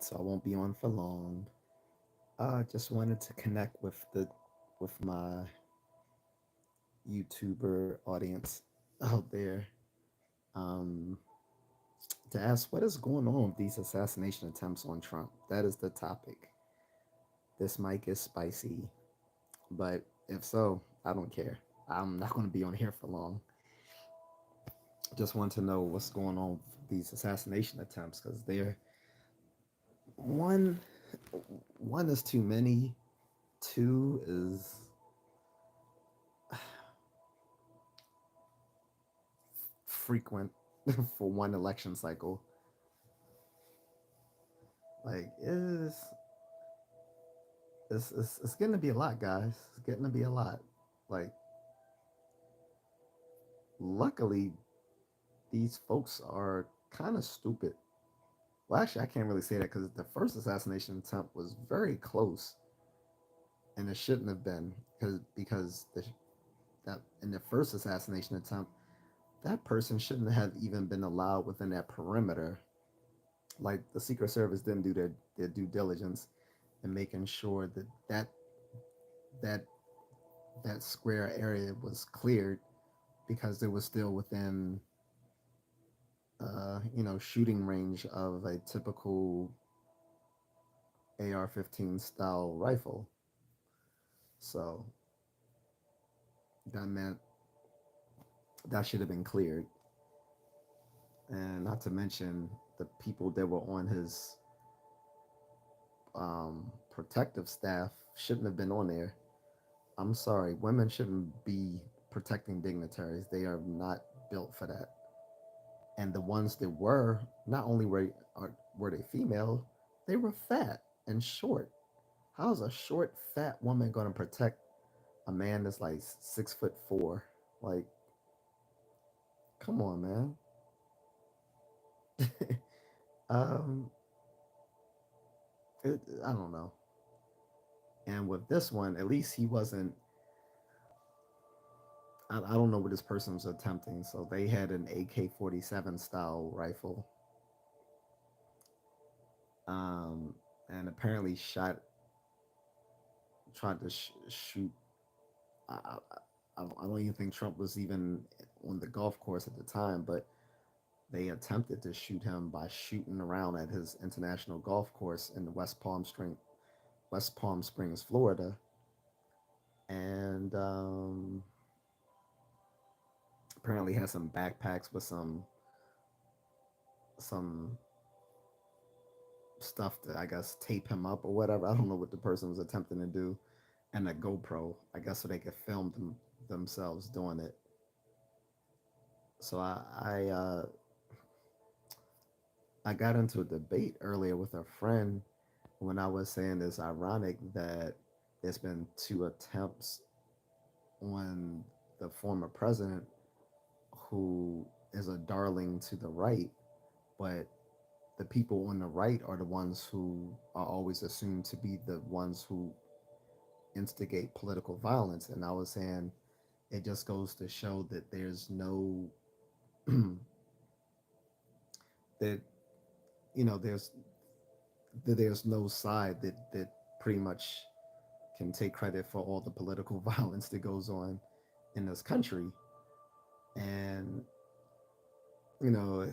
So I won't be on for long. I just wanted to connect with my YouTuber audience out there, um, to ask what is going on with these assassination attempts on Trump. That is the topic. This might get spicy, but if so, I don't care. I'm not going to be on here for long. Just want to know what's going on with these assassination attempts because they're one one is too many. Two is frequent for one election cycle. Like it's getting to be a lot, guys. It's getting to be a lot. Like, luckily, these folks are kind of stupid. Well, actually, I can't really say that because the first assassination attempt was very close, and it shouldn't have been because that in the first assassination attempt, that person shouldn't have even been allowed within that perimeter. Like the Secret Service didn't do their due diligence in making sure that that square area was cleared because it was still within shooting range of a typical AR-15 style rifle. So that meant that should have been cleared, and not to mention the people that were on his protective staff shouldn't have been on there. I'm sorry, women shouldn't be protecting dignitaries. They are not built for that. And the ones that were, not only were they female, they were fat and short. How's a short, fat woman going to protect a man that's like 6'4"? Like, come on, man. um, I don't know. And with this one, at least he wasn't. I don't know what this person was attempting. So they had an AK-47 style rifle, um, and apparently tried to shoot. I, I don't even think Trump was even on the golf course at the time, but they attempted to shoot him by shooting around at his international golf course in West Palm Springs, Florida, and apparently had some backpacks with some stuff to, I guess, tape him up or whatever. I don't know what the person was attempting to do, and a GoPro, I guess, so they could film themselves doing it. So I got into a debate earlier with a friend when I was saying it's ironic that there's been two attempts on the former president who is a darling to the right, but the people on the right are the ones who are always assumed to be the ones who instigate political violence. And I was saying it just goes to show that there's no that there's there's no side that pretty much can take credit for all the political violence that goes on in this country. And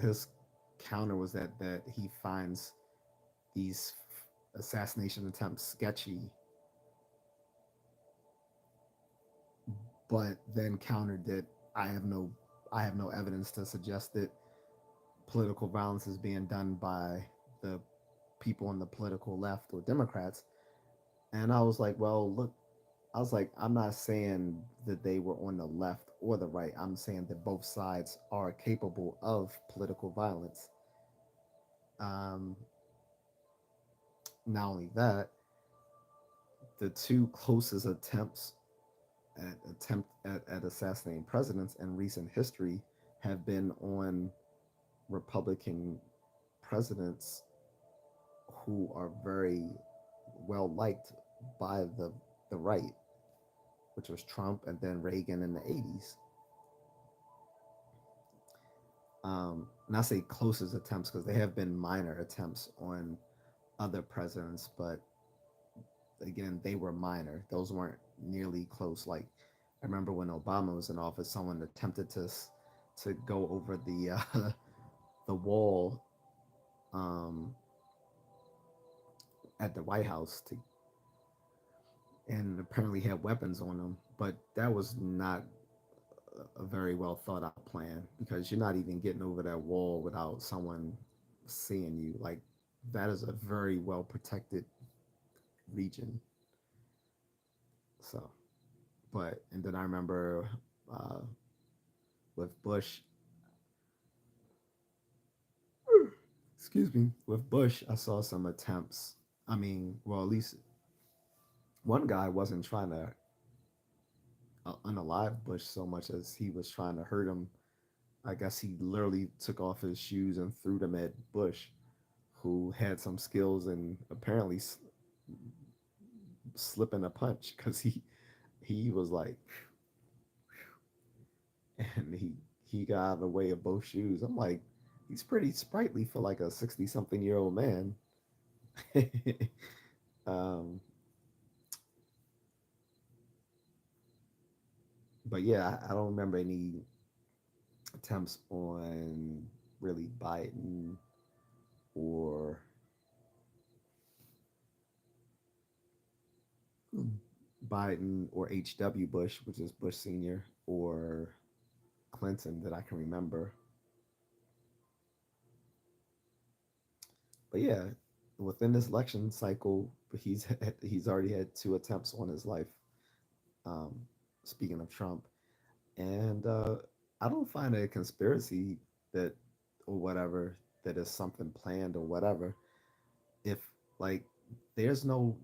his counter was that he finds these assassination attempts sketchy, but then countered that I have no I have no evidence to suggest that political violence is being done by the people on the political left or Democrats. And I was like, well, look, I was like, I'm not saying that they were on the left or the right. I'm saying that both sides are capable of political violence. Um, Not only that, the two closest at assassinating presidents in recent history have been on Republican presidents who are very well liked by the right, which was Trump and then Reagan in the 80s. And I say closest attempts because they have been minor attempts on other presidents, but again, they were minor. Those weren't nearly close. Like I remember when Obama was in office, someone attempted to go over the the wall um, at the White House to and apparently had weapons on them, but that was not a very well thought out plan because you're not even getting over that wall without someone seeing you. Like that is a very well protected region. So, but and then I remember uh, with Bush, excuse me, with Bush, I saw some attempts. I mean, well, at least one guy wasn't trying to unalive Bush so much as he was trying to hurt him. I guess he literally took off his shoes and threw them at Bush, who had some skills and apparently slipping a punch because he was like, and he got out of the way of both shoes. I'm like, he's pretty sprightly for like a 60-something-year-old man. um, but yeah, I don't remember any attempts on really Biden or H.W. Bush, which is Bush Senior, or Clinton that I can remember. But yeah, within this election cycle, he's already had two attempts on his life. Um, speaking of Trump, and I don't find it a conspiracy that or whatever that is something planned or whatever. If like there's no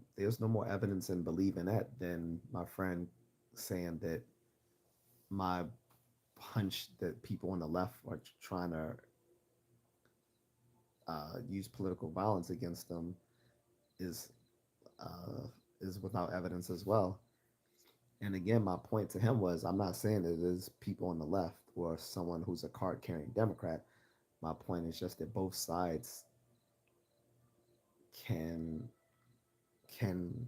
more evidence in believing that than my friend saying that my hunch that people on the left are trying to use political violence against them is uh, is without evidence as well. And again, my point to him was I'm not saying that it is people on the left or someone who's a card carrying Democrat. My point is just that both sides can can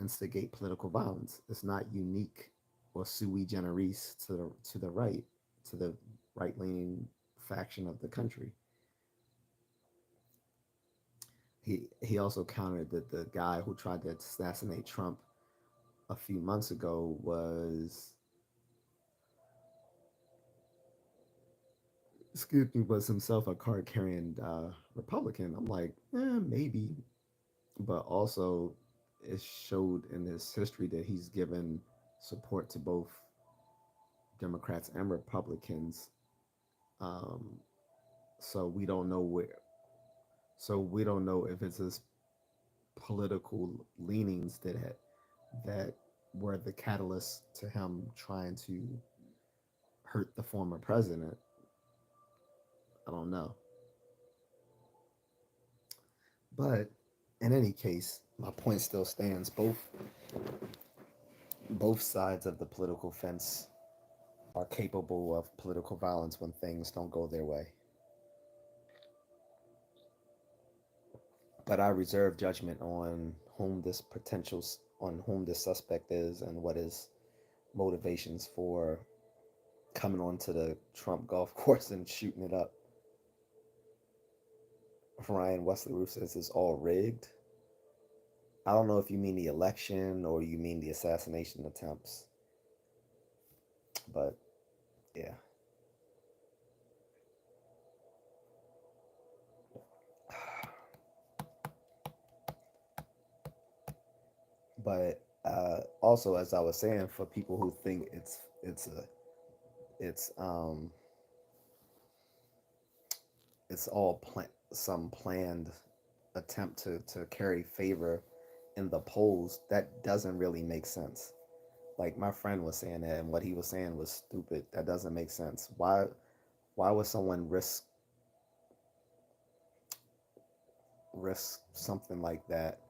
instigate political violence. It's not unique or sui generis to the right, to the right leaning faction of the country. He also countered that the guy who tried to assassinate Trump a few months ago was himself a card carrying Republican. I'm like, maybe, but also it showed in his history that he's given support to both Democrats and Republicans. Um, so we don't know where. So we don't know if it's his political leanings that were the catalyst to him trying to hurt the former president. I don't know, but in any case, my point still stands. Both sides of the political fence are capable of political violence when things don't go their way. But I reserve judgment on whom this suspect is and what his motivations for coming onto the Trump golf course and shooting it up. Ryan Wesley Roof says it's all rigged. I don't know if you mean the election or you mean the assassination attempts, but yeah. But also, as I was saying, for people who think it's it's all some planned attempt to carry favor in the polls, that doesn't really make sense. Like my friend was saying that, and what he was saying was stupid. That doesn't make sense. Why would someone risk something like that?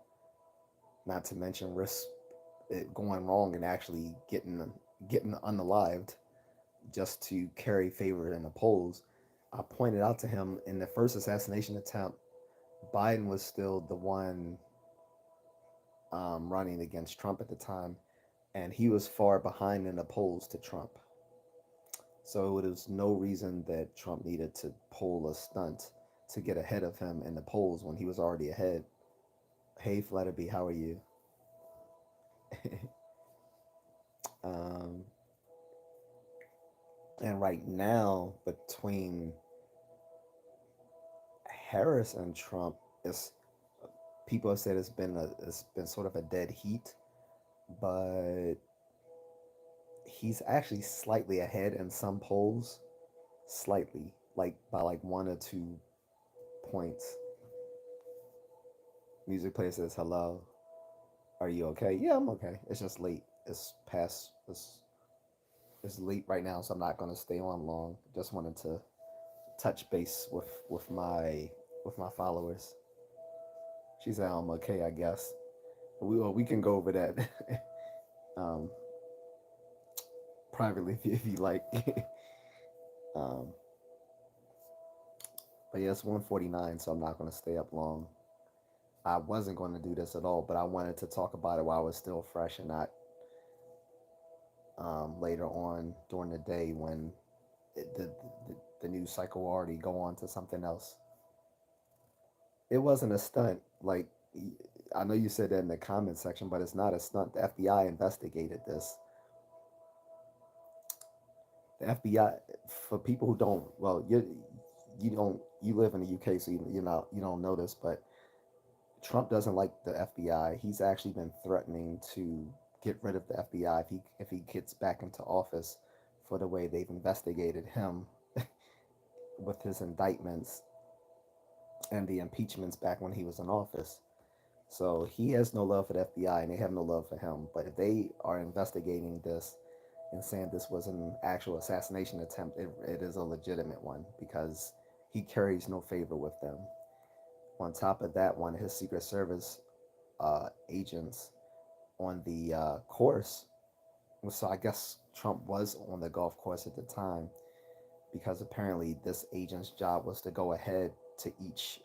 Not to mention risk it going wrong and actually getting unalived just to carry favor in the polls. I pointed out to him in the first assassination attempt, Biden was still the one running against Trump at the time, and he was far behind in the polls to Trump. So there was no reason that Trump needed to pull a stunt to get ahead of him in the polls when he was already ahead. Hey, Flatterby, how are you? um, and right now, between Harris and Trump, it's people have said it's been sort of a dead heat, but he's actually slightly ahead in some polls, slightly, like by like 1 or 2 points. Music player says hello. Are you okay? Yeah, I'm okay. It's just late. It's past. It's late right now, so I'm not gonna stay on long. Just wanted to touch base with my followers. She said I'm okay, I guess. We can go over that um, privately if you like. um, but yeah, it's 1:49, so I'm not gonna stay up long. I wasn't going to do this at all, but I wanted to talk about it while I was still fresh and not later on during the day when the news cycle will already go on to something else. It wasn't a stunt. Like, I know you said that in the comment section, but it's not a stunt. The FBI investigated this. The FBI, for people who don't, well, you live in the UK, so you don't know this, but Trump doesn't like the FBI. He's actually been threatening to get rid of the FBI if he gets back into office for the way they've investigated him with his indictments and the impeachments back when he was in office. So he has no love for the FBI and they have no love for him. But if they are investigating this and saying this was an actual assassination attempt, it is a legitimate one because he carries no favor with them. On top of that, one of his Secret Service agents on the course. So I guess Trump was on the golf course at the time because apparently this agent's job was to go ahead to each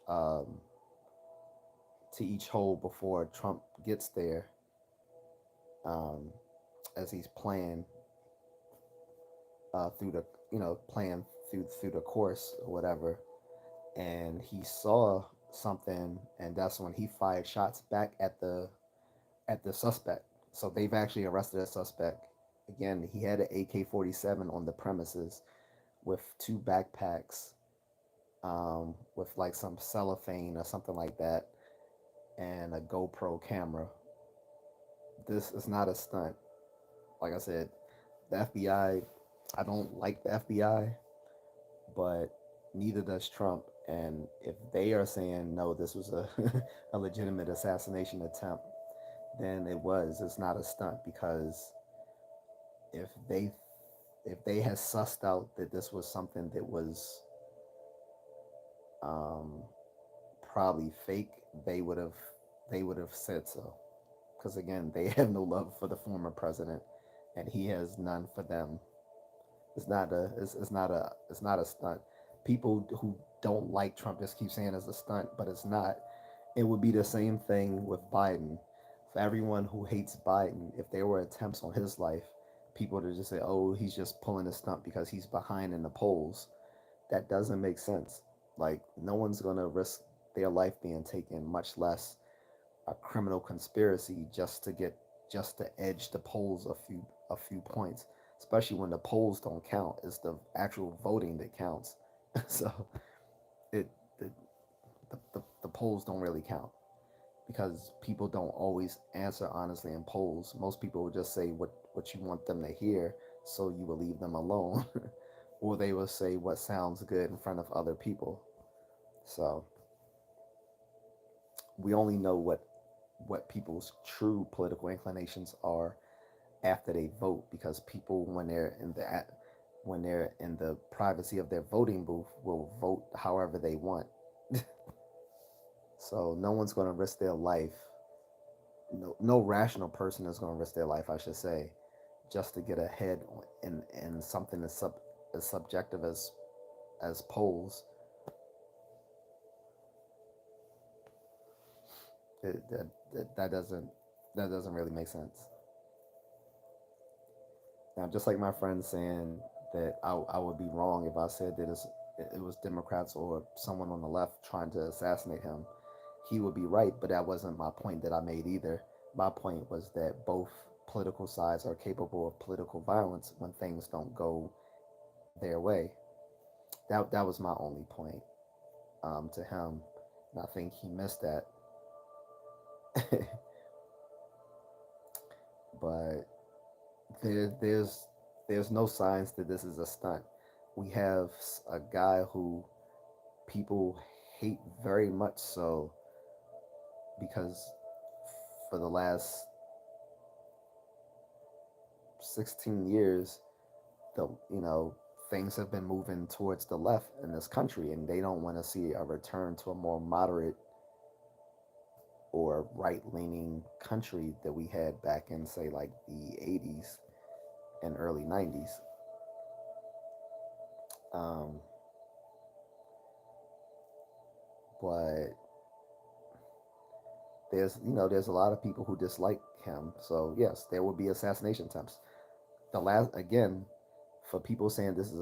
hole before Trump gets there, um, as he's playing through the playing through the course or whatever, and he saw something, and that's when he fired shots back at the suspect. So they've actually arrested a suspect. Again, he had an AK-47 on the premises with 2 backpacks, with like some cellophane or something like that, and a GoPro camera. This is not a stunt. Like I said, the FBI, I don't like the FBI, but neither does Trump. And if they are saying no, this was a, a legitimate assassination attempt, then it was. It's not a stunt because if they if they had sussed out that this was something that was um, probably fake, they would have said so. Because again, they have no love for the former president, and he has none for them. It's not a stunt. People who don't like Trump just keep saying it's a stunt, but it's not. It would be the same thing with Biden. For everyone who hates Biden, if there were attempts on his life, people would just say, "Oh, he's just pulling a stunt because he's behind in the polls." That doesn't make sense. Like no one's gonna risk their life being taken, much less a criminal conspiracy just to edge the polls a few points. Especially when the polls don't count, it's the actual voting that counts. So it the, the polls don't really count because people don't always answer honestly in polls. Most people will just say what you want them to hear, so you will leave them alone, or they will say what sounds good in front of other people. So we only know what people's true political inclinations are after they vote because people when they're in the privacy of their voting booth will vote however they want. So no one's going to risk their life. No rational person is going to risk their life, I should say, just to get ahead in something as subjective as polls. That doesn't really make sense. Now, just like my friend saying that I would be wrong if I said that it was Democrats or someone on the left trying to assassinate him, he would be right, but that wasn't my point that I made either. My point was that both political sides are capable of political violence when things don't go their way. That was my only point to him, and I think he missed that. But there, there's there's no signs that this is a stunt. We have a guy who people hate very much so because for the last 16 years the things have been moving towards the left in this country, and they don't want to see a return to a more moderate or right-leaning country that we had back in, say, like the 80s and early 90s. um, but there's a lot of people who dislike him, so yes, there will be assassination attempts. The last, again, for people saying this is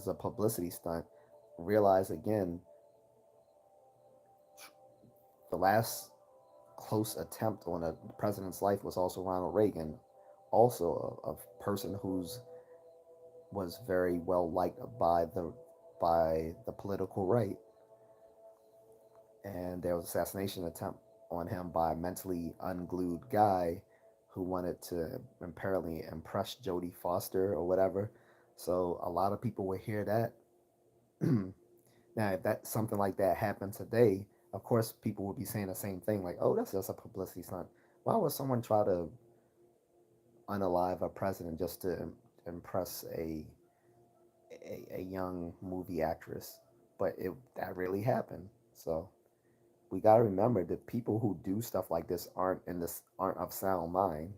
a publicity stunt, realize again, the last close attempt on a president's life was also Ronald Reagan, also a person who's was very well liked by the political right, and there was an assassination attempt on him by a mentally unglued guy who wanted to apparently impress Jodie Foster or whatever. So a lot of people would hear that. Now, if that something like that happened today, of course people would be saying the same thing, like, "Oh, that's just a publicity stunt." Why would someone try to unalive a president just to impress a young movie actress? But that really happened. So we got to remember that people who do stuff like this aren't of sound mind.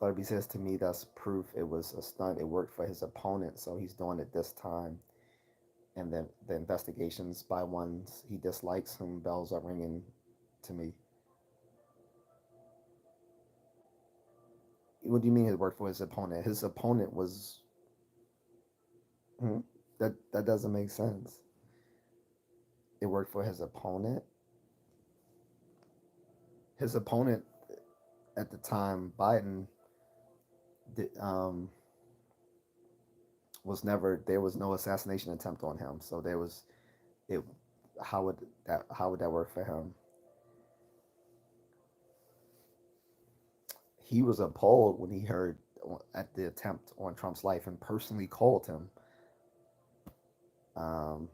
Thurby says to me that's proof it was a stunt. It worked for his opponent, so he's doing it this time. And then the investigations by ones he dislikes, whom bells are ringing to me. What do you mean it worked for his opponent? His opponent was hmm, that doesn't make sense. It worked for his opponent. His opponent at the time, Biden, did, was never there was no assassination attempt on him. So there was it. How would that work for him? He was appalled when he heard at the attempt on Trump's life and personally called him. Um,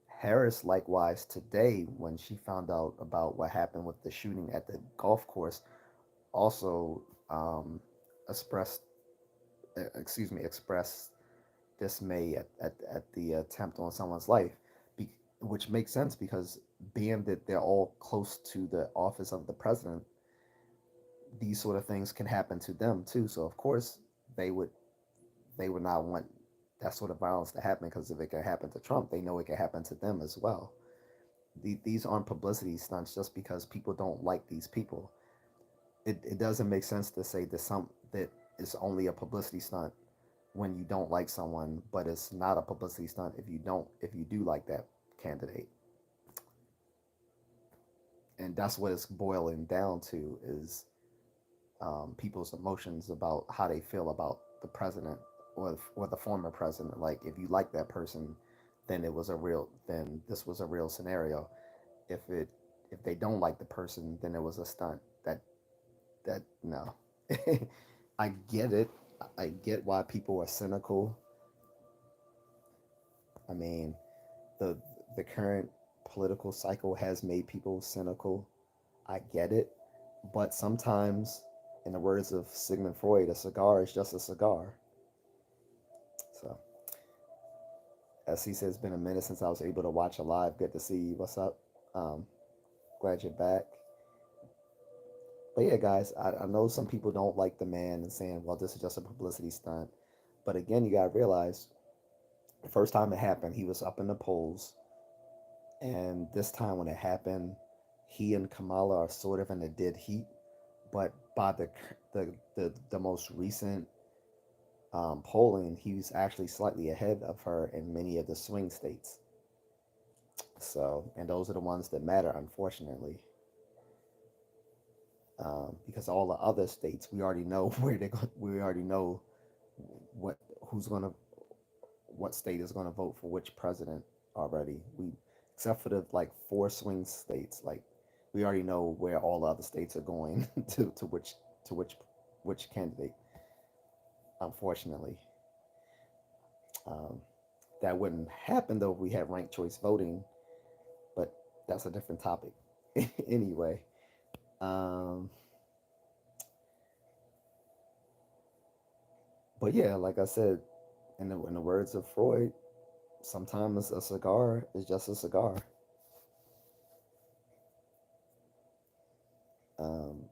Harris, likewise, today, when she found out about what happened with the shooting at the golf course, also expressed, expressed dismay at the attempt on someone's life, which makes sense because being that they're all close to the office of the president, these sort of things can happen to them too. So of course they would they would not want that sort of violence to happen, because if it can happen to Trump, they know it can happen to them as well. These aren't publicity stunts just because people don't like these people. It doesn't make sense to say that it's only a publicity stunt when you don't like someone, but it's not a publicity stunt if you do like that candidate. And that's what it's boiling down to is people's emotions about how they feel about the president or the former president. Like if you like that person, then this was a real scenario. If it if they don't like the person, then it was a stunt. That no. I get it. I get why people are cynical. I mean, the the current political cycle has made people cynical. I get it, but sometimes, in the words of Sigmund Freud, a cigar is just a cigar. So, as he says, it's been a minute since I was able to watch a live. Good to see you. What's up? Um, Glad you're back. But yeah, guys, I know some people don't like the man and saying, well, this is just a publicity stunt. But again, you got to realize the first time it happened, he was up in the polls And this time when it happened, he and Kamala are sort of in a dead heat. But by the most recent polling, he's actually slightly ahead of her in many of the swing states. So, and those are the ones that matter, unfortunately, because all the other states we already know where they go. We already know what who's gonna what state is gonna vote for which president already. We except for the like four swing states, like we already know where all the other states are going to which candidate. Unfortunately, um, that wouldn't happen though if we had ranked choice voting, but that's a different topic. Anyway, um, but yeah, like I said, in the words of Freud, sometimes a cigar is just a cigar. Um,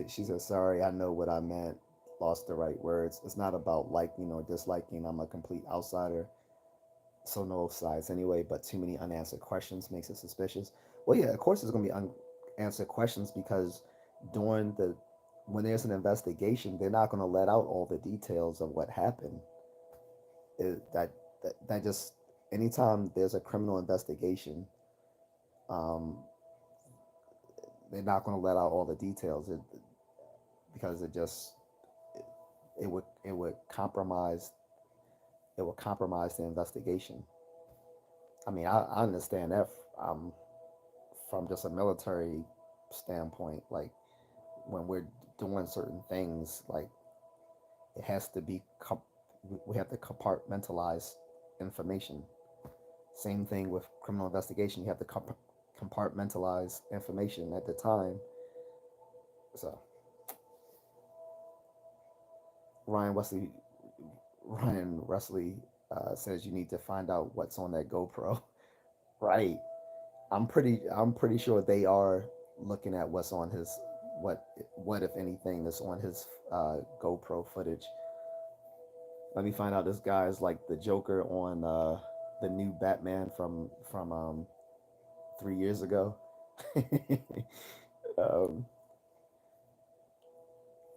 she said, "Sorry, I know what I meant. Lost the right words. It's not about liking or disliking. I'm a complete outsider, so no sides anyway. But too many unanswered questions makes it suspicious. Well, yeah, of course, there's gonna be unanswered questions because during the when there's an investigation, they're not gonna let out all the details of what happened. That just anytime there's a criminal investigation, um, they're not going to let out all the details because it would compromise the investigation. I mean, I understand that from just a military standpoint. Like when we're doing certain things, like it has to be we have to compartmentalize information. Same thing with criminal investigation. You have to compartmentalize information at the time. So Ryan Wesley Ryan Wesley says you need to find out what's on that GoPro. Right. I'm pretty sure they are looking at what's on his what if anything is on his GoPro footage. Let me find out this guy is like the Joker on the new Batman from 3 years ago. um,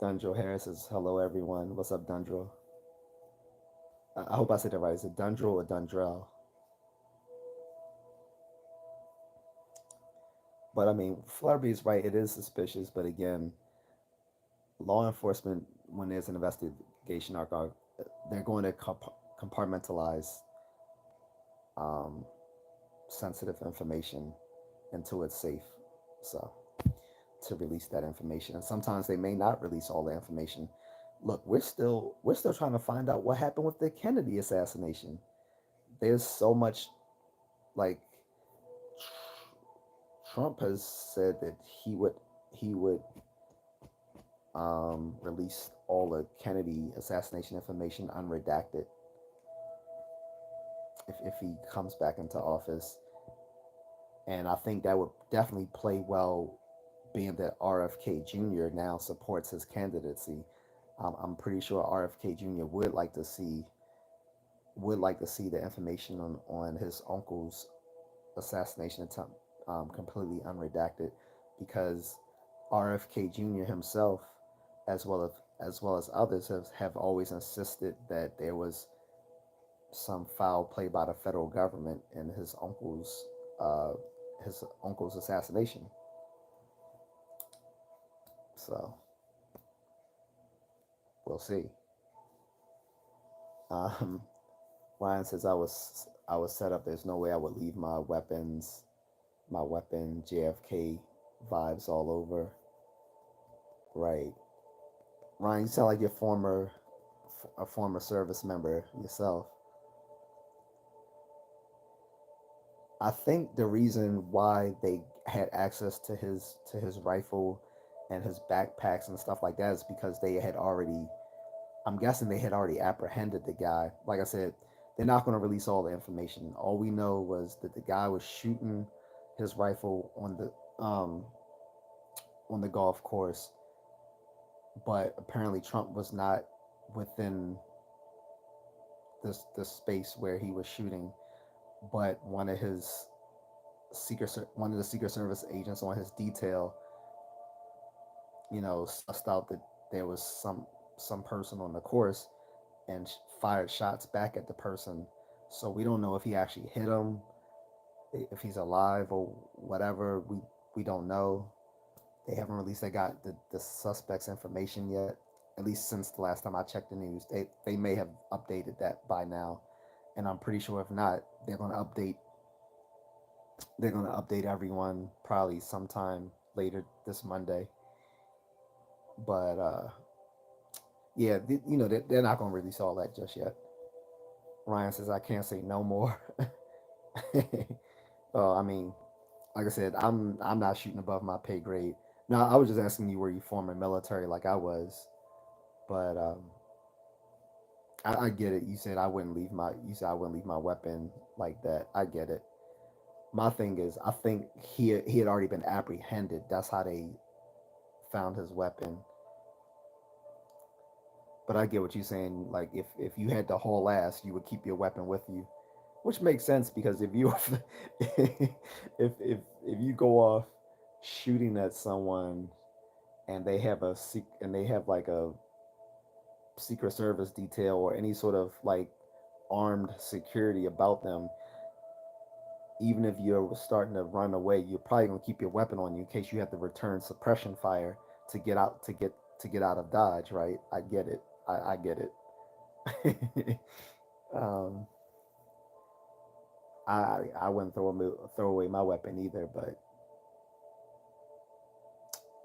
Dundrell Harris says hello everyone. What's up, Dundrell? I hope I said that right. Is it Dundrell or Dundrell? But I mean, Flurby is right. It is suspicious, but again, law enforcement, when there's an investigation, they're going to compartmentalize um, sensitive information until it's safe. So to release that information, and sometimes they may not release all the information. Look, we're still trying to find out what happened with the Kennedy assassination. There's so much like Trump has said that he would release all the Kennedy assassination information unredacted if he comes back into office. And I think that would definitely play well, being that RFK Jr. now supports his candidacy. I'm pretty sure RFK Jr. would like to see the information on his uncle's assassination attempt completely unredacted, because RFK Jr. himself, as well as others, have always insisted that there was some foul play by the federal government in uh, his uncle's assassination. So we'll see. Um, Ryan says I was set up. There's no way I would leave my weapon JFK vibes all over. Right, Ryan, you sound like a former service member yourself. I think the reason why they had access to his rifle and his backpacks and stuff like that is because they had already. I'm guessing they had already apprehended the guy. Like I said, they're not going to release all the information. All we know was that the guy was shooting his rifle on the golf course, but apparently Trump was not within this space where he was shooting, but one of the Secret Service agents on his detail, sussed out that there was some person on the course and fired shots back at the person. So we don't know if he actually hit him, if he's alive or whatever. We don't know. They haven't released. They got the suspect's information yet. At least since the last time I checked the news, they may have updated that by now, and I'm pretty sure if not, they're gonna update everyone probably sometime later this Monday. But yeah, they're not gonna release all that just yet. Ryan says I can't say no more. Well, I mean, like I said, I'm not shooting above my pay grade. No, I was just asking you were you former military like I was, but I get it. You said I wouldn't leave my weapon like that. I get it. My thing is, I think he had already been apprehended. That's how they found his weapon. But I get what you're saying. Like if you had to haul ass, you would keep your weapon with you, which makes sense because if you if you go off shooting at someone and they have like a Secret Service detail or any sort of like armed security about them, even if you're starting to run away, you're probably gonna keep your weapon on you in case you have to return suppression fire to get out to get out of Dodge, right? I get it. I get it. um, I wouldn't throw away my weapon either, but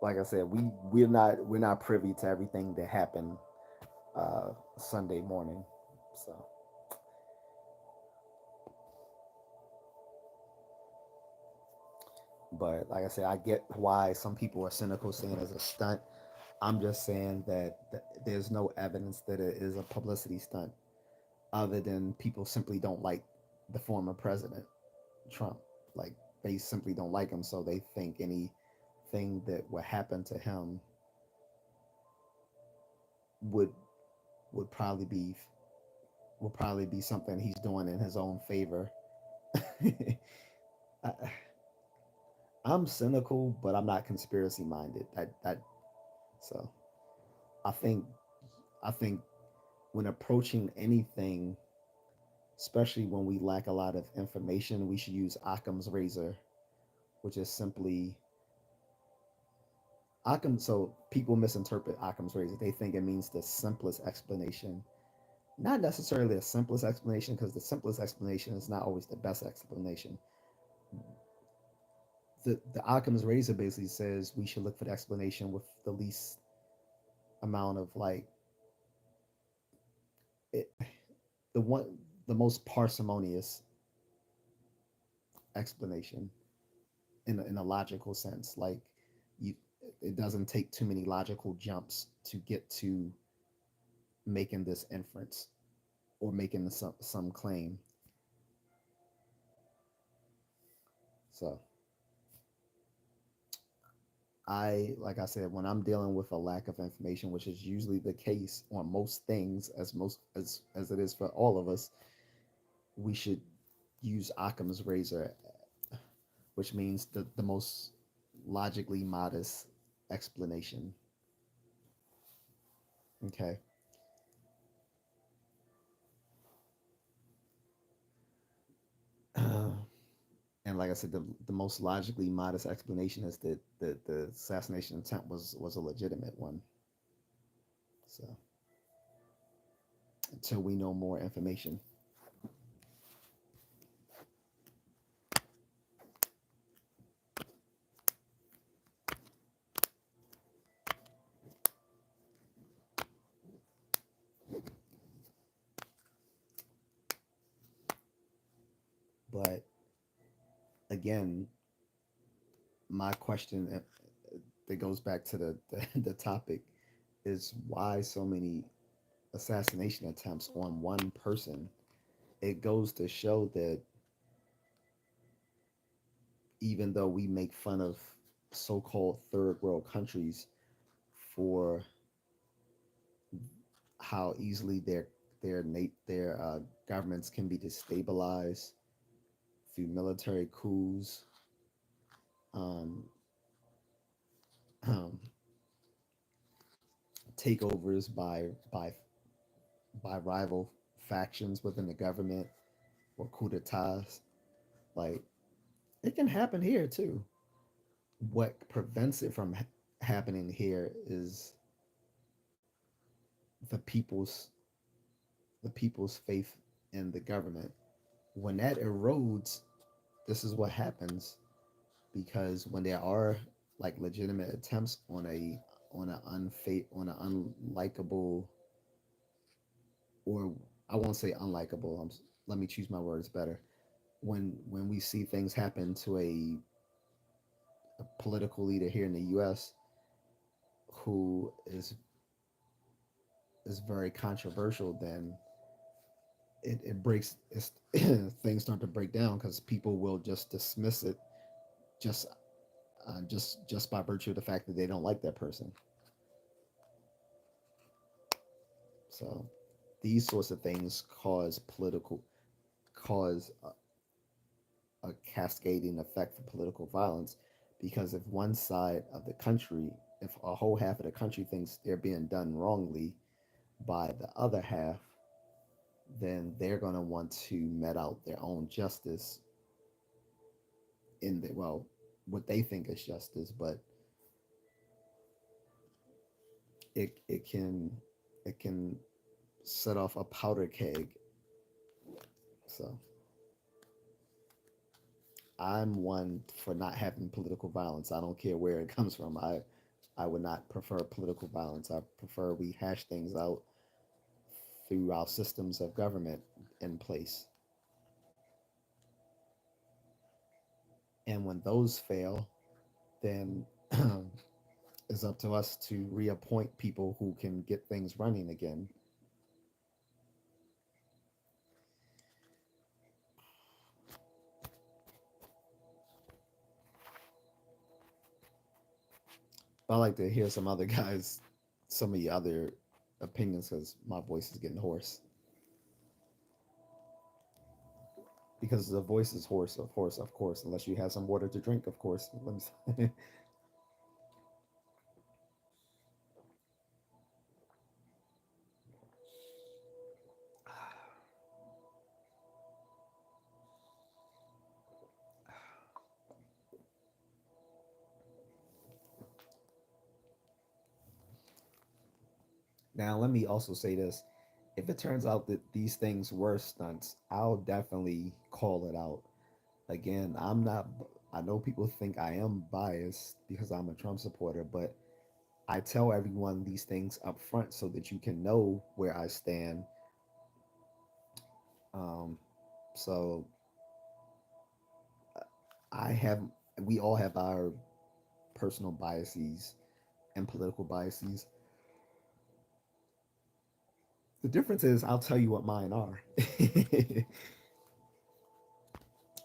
like I said, we're not privy to everything that happened Sunday morning. So, but like I said, I get why some people are cynical saying it's a stunt. I'm just saying that there's no evidence that it is a publicity stunt, other than people simply don't like the former president Trump. Like they simply don't like him, so they think anything that would happen to him would would probably be would probably be something he's doing in his own favor. I, I'm cynical, but I'm not conspiracy minded. That so I think I think when approaching anything, especially when we lack a lot of information, we should use Occam's razor, which is simply Occam. So people misinterpret Occam's razor. They think it means the simplest explanation. Not necessarily the simplest explanation, because the simplest explanation is not always the best explanation. The Occam's razor basically says we should look for the explanation with the least amount of like it, the one the most parsimonious explanation in a logical sense. Like you, it doesn't take too many logical jumps to get to making this inference or making some claim. So like I said, when I'm dealing with a lack of information, which is usually the case on most things, as it is for all of us, we should use Occam's razor, which means the most logically modest explanation. Okay. And like I said, the most logically modest explanation is that the assassination attempt was a legitimate one. So until we know more information, but again, my question that goes back to the topic is why so many assassination attempts on one person. It goes to show that even though we make fun of so-called third world countries for how easily their governments can be destabilized through military coups, um, takeovers by rival factions within the government, or coup d'etats. Like, it can happen here too. What prevents it from happening here is the people's the people's faith in the government. When that erodes, this is what happens, because when there are like legitimate attempts on an unlikable, or I won't say unlikable. Let me choose my words better. When we see things happen to a political leader here in the U.S. who is very controversial, then it breaks. Things start to break down because people will just dismiss it, just just by virtue of the fact that they don't like that person. So these sorts of things cause a cascading effect for political violence, because if one side of the country, if a whole half of the country thinks they're being done wrongly by the other half, then they're going to want to met out their own justice in the, well, what they think is justice. But it can set off a powder keg. So I'm one for not having political violence. I don't care where it comes from. I would not prefer political violence. I prefer we hash things out through our systems of government in place. And when those fail, then it's up to us to reappoint people who can get things running again. I like to hear some of the other opinions, because my voice is getting hoarse. Because the voice is hoarse, of course, unless you have some water to drink, of course. Let me Now, let me also say this. If it turns out that these things were stunts, I'll definitely call it out. Again, I'm not, I know people think I am biased because I'm a Trump supporter, but I tell everyone these things up front so that you can know where I stand. Um, so I have, we all have our personal biases and political biases. The difference is I'll tell you what mine are.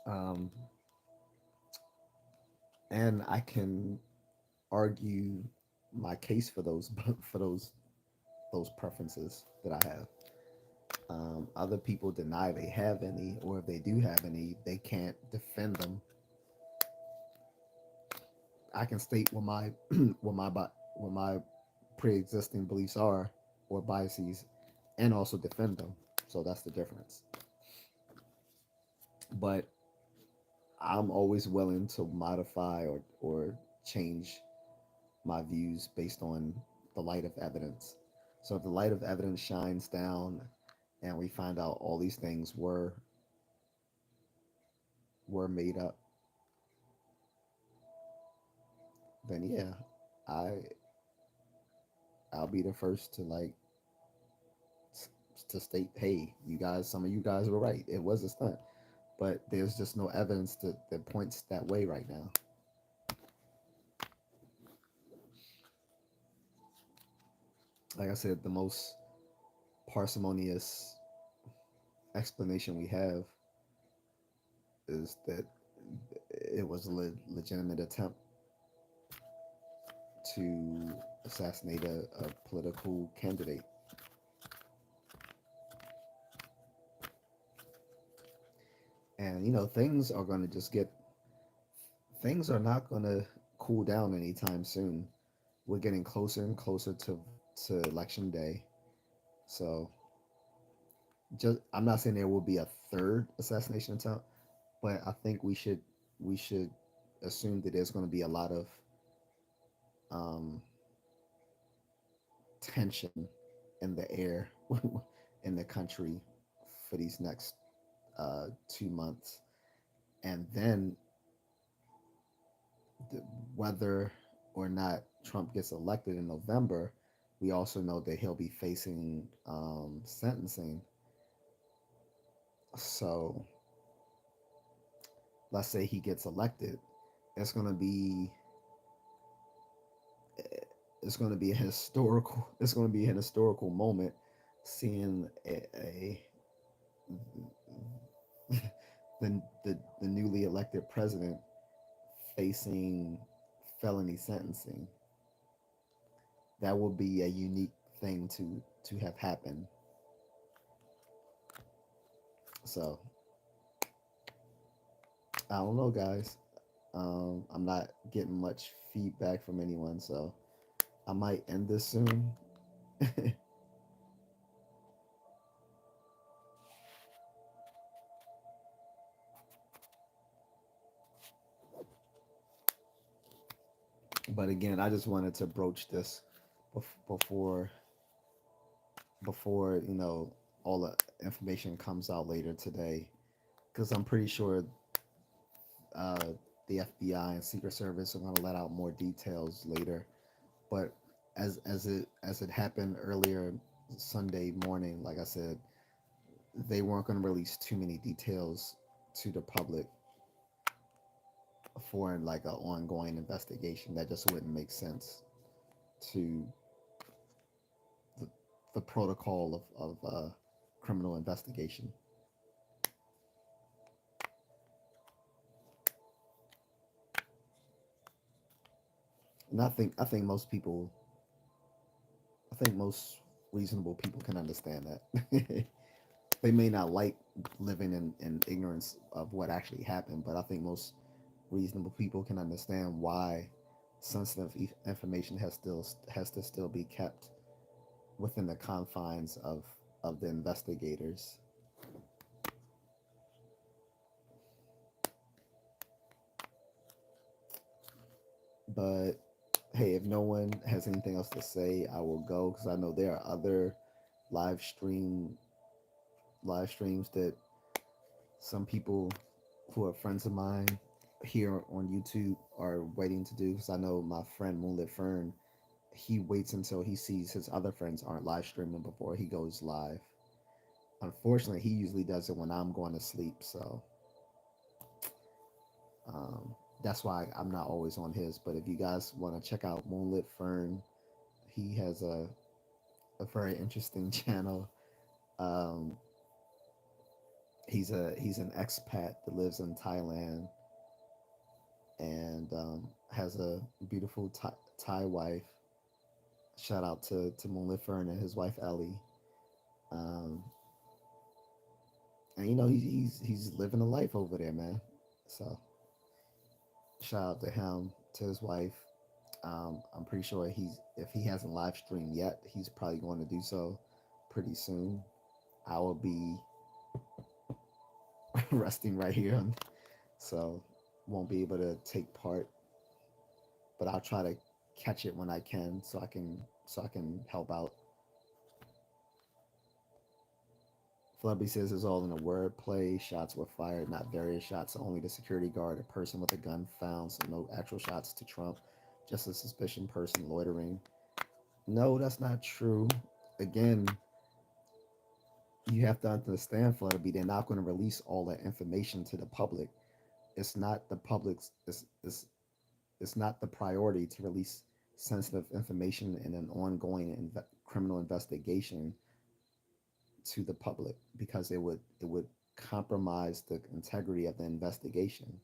um, and I can argue my case for those for those preferences that I have. Other people deny they have any, or if they do have any, they can't defend them. I can state what my what my pre-existing beliefs are, or biases, and also defend them. So that's the difference. But I'm always willing to modify or change my views based on the light of evidence. So if the light of evidence shines down and we find out all these things were made up, then yeah, I I'll be the first to like to state, hey, you guys, some of you guys were right. It was a stunt, but there's just no evidence that points that way right now. Like I said, the most parsimonious explanation we have is that it was a legitimate attempt to assassinate a political candidate. And things are going to just get things are not going to cool down anytime soon. We're getting closer and closer to election day. So just I'm not saying there will be a third assassination attempt, but I think we should assume that there's going to be a lot of um, tension in the air in the country for these next 2 months, and then the, whether or not Trump gets elected in November, we also know that he'll be facing sentencing. So let's say he gets elected, it's going to be it's going to be a historical it's going to be an historical moment seeing the newly elected president facing felony sentencing. That will be a unique thing to have happened. So I don't know, guys. I'm not getting much feedback from anyone, so I might end this soon. But again, I just wanted to broach this before all the information comes out later today, because I'm pretty sure uh, the FBI and Secret Service are going to let out more details later. But as it happened earlier Sunday morning, like I said, they weren't going to release too many details to the public for like an ongoing investigation. That just wouldn't make sense to the, the protocol of criminal investigation. And I think most reasonable people can understand that. They may not like living in ignorance of what actually happened, but I think most reasonable people can understand why sensitive information has to still be kept within the confines of the investigators. But hey, if no one has anything else to say, I will go because I know there are other live stream live streams that some people who are friends of mine here on YouTube are waiting to do. Because I know my friend Moonlit Fern, he waits until he sees his other friends aren't live streaming before he goes live. Unfortunately, he usually does it when I'm going to sleep, so um, that's why I'm not always on his. But if you guys want to check out Moonlit Fern, he has a very interesting channel. Um, he's an expat that lives in Thailand and has a beautiful Thai wife. Shout out to Moonlit Fern and his wife Ellie. Um, and he's living a life over there, man. So shout out to him, to his wife. I'm pretty sure if he hasn't live streamed yet, he's probably going to do so pretty soon. I will be resting right here, so won't be able to take part. But I'll try to catch it when I can, so I can help out. Flubby says it's all in a wordplay. Shots were fired, not various shots. Only the security guard, a person with a gun found, so no actual shots to Trump. Just a suspicion person loitering. No, that's not true. Again, you have to understand, Flutterby, they're not going to release all that information to the public. It's not the public's. It's not the priority to release sensitive information in an ongoing criminal investigation to the public because it would compromise the integrity of the investigation.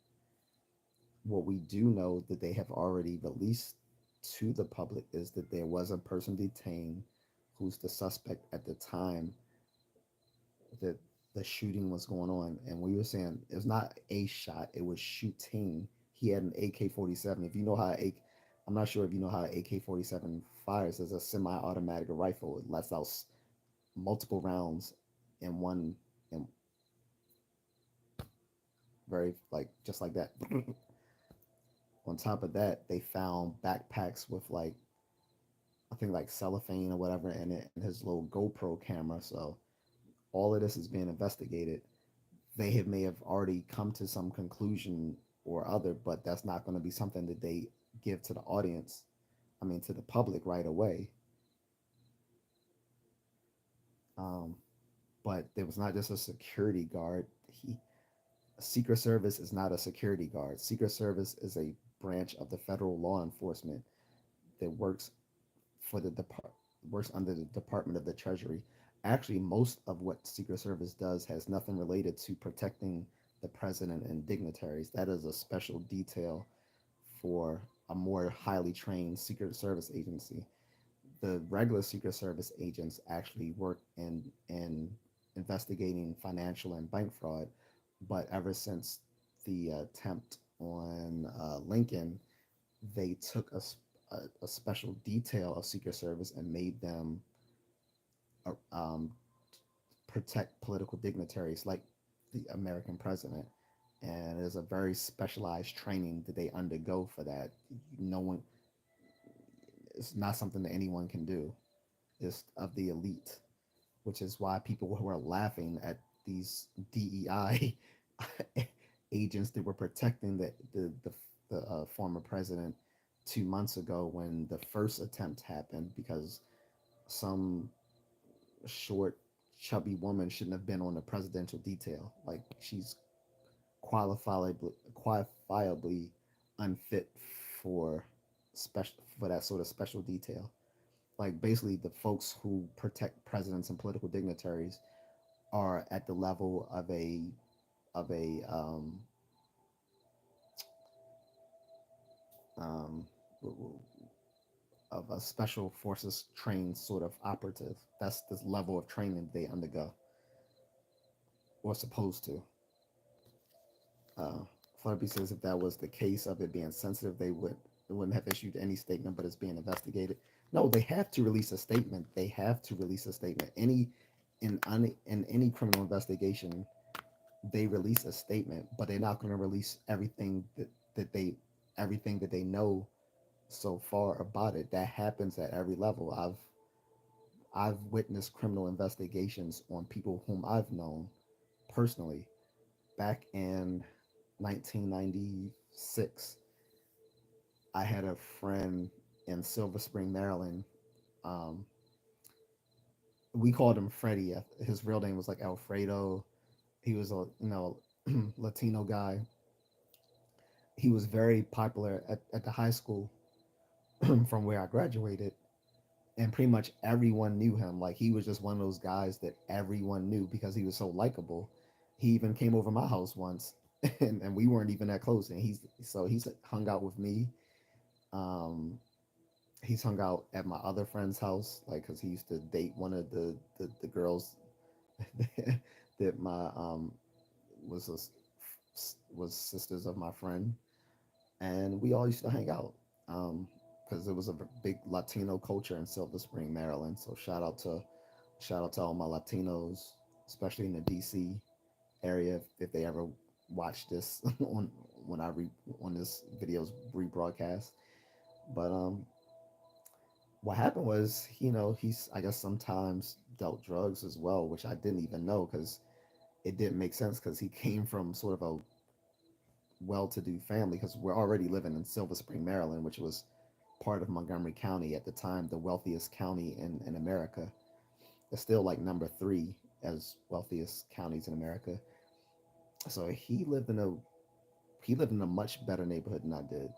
What we do know that they have already released to the public is that there was a person detained who's the suspect at the time that the shooting was going on, and we were saying it was not a shot; it was shooting. He had an AK-47. If you know how a, I'm not sure if you know how an AK-47 fires. It's a semi-automatic rifle. It lets out multiple rounds in one, and very like just like that. On top of that, they found backpacks with like I think like cellophane or whatever in it, and his little GoPro camera. So all of this is being investigated. May have already come to some conclusion or other, but that's not going to be something that they give to the audience. I mean, to the public right away. Um, but there was not just a security guard. Secret Service is not a security guard. Secret Service is a branch of the federal law enforcement that for the depart works under the Department of the Treasury. Actually, most of what Secret Service does has nothing related to protecting the president and dignitaries. That is a special detail for a more highly trained Secret Service agency. The regular Secret Service agents actually work in investigating financial and bank fraud, but ever since the attempt on Lincoln, they took a special detail of Secret Service and made them uh, um, protect political dignitaries like the American president. And there's a very specialized training that they undergo for that. No one, it's not something that anyone can do. It's of the elite, which is why people who are laughing at these DEI agents that were protecting the former president 2 months ago when the first attempt happened because some short, chubby woman shouldn't have been on the presidential detail. Like she's qualifiably unfit for for that sort of special detail. Like basically, the folks who protect presidents and political dignitaries are at the level of a um, of a special forces trained sort of operative. That's the level of training they undergo or supposed to. Uh, Flaherty says if that was the case of it being sensitive, they wouldn't have issued any statement, but it's being investigated. No, they have to release a statement. They have to release a statement. In any criminal investigation, they release a statement, but they're not going to release that they everything that they know so far about it. That happens at every level. I've witnessed criminal investigations on people whom I've known personally back in 1996. I had a friend in Silver Spring, Maryland. Um, we called him Freddie. His real name was like Alfredo. He was a Latino guy. He was very popular at the high school from where I graduated, and pretty much everyone knew him. Like he was just one of those guys that everyone knew because he was so likable. He even came over my house once, and we weren't even that close. And he's hung out with me. Um, he's hung out at my other friend's house, like because he used to date one of the girls that my was was sisters of my friend, and we all used to hang out because it was a big Latino culture in Silver Spring, Maryland. So shout out to all my Latinos, especially in the DC area, if they ever watch this on when I re on this video's rebroadcast. But what happened was, he's I guess sometimes dealt drugs as well, which I didn't even know because it didn't make sense because he came from sort of a well-to-do family because we're already living in Silver Spring, Maryland, which was part of Montgomery County at the time, the wealthiest county in America. It's still like number three as wealthiest counties in America. So he lived in a much better neighborhood than I did.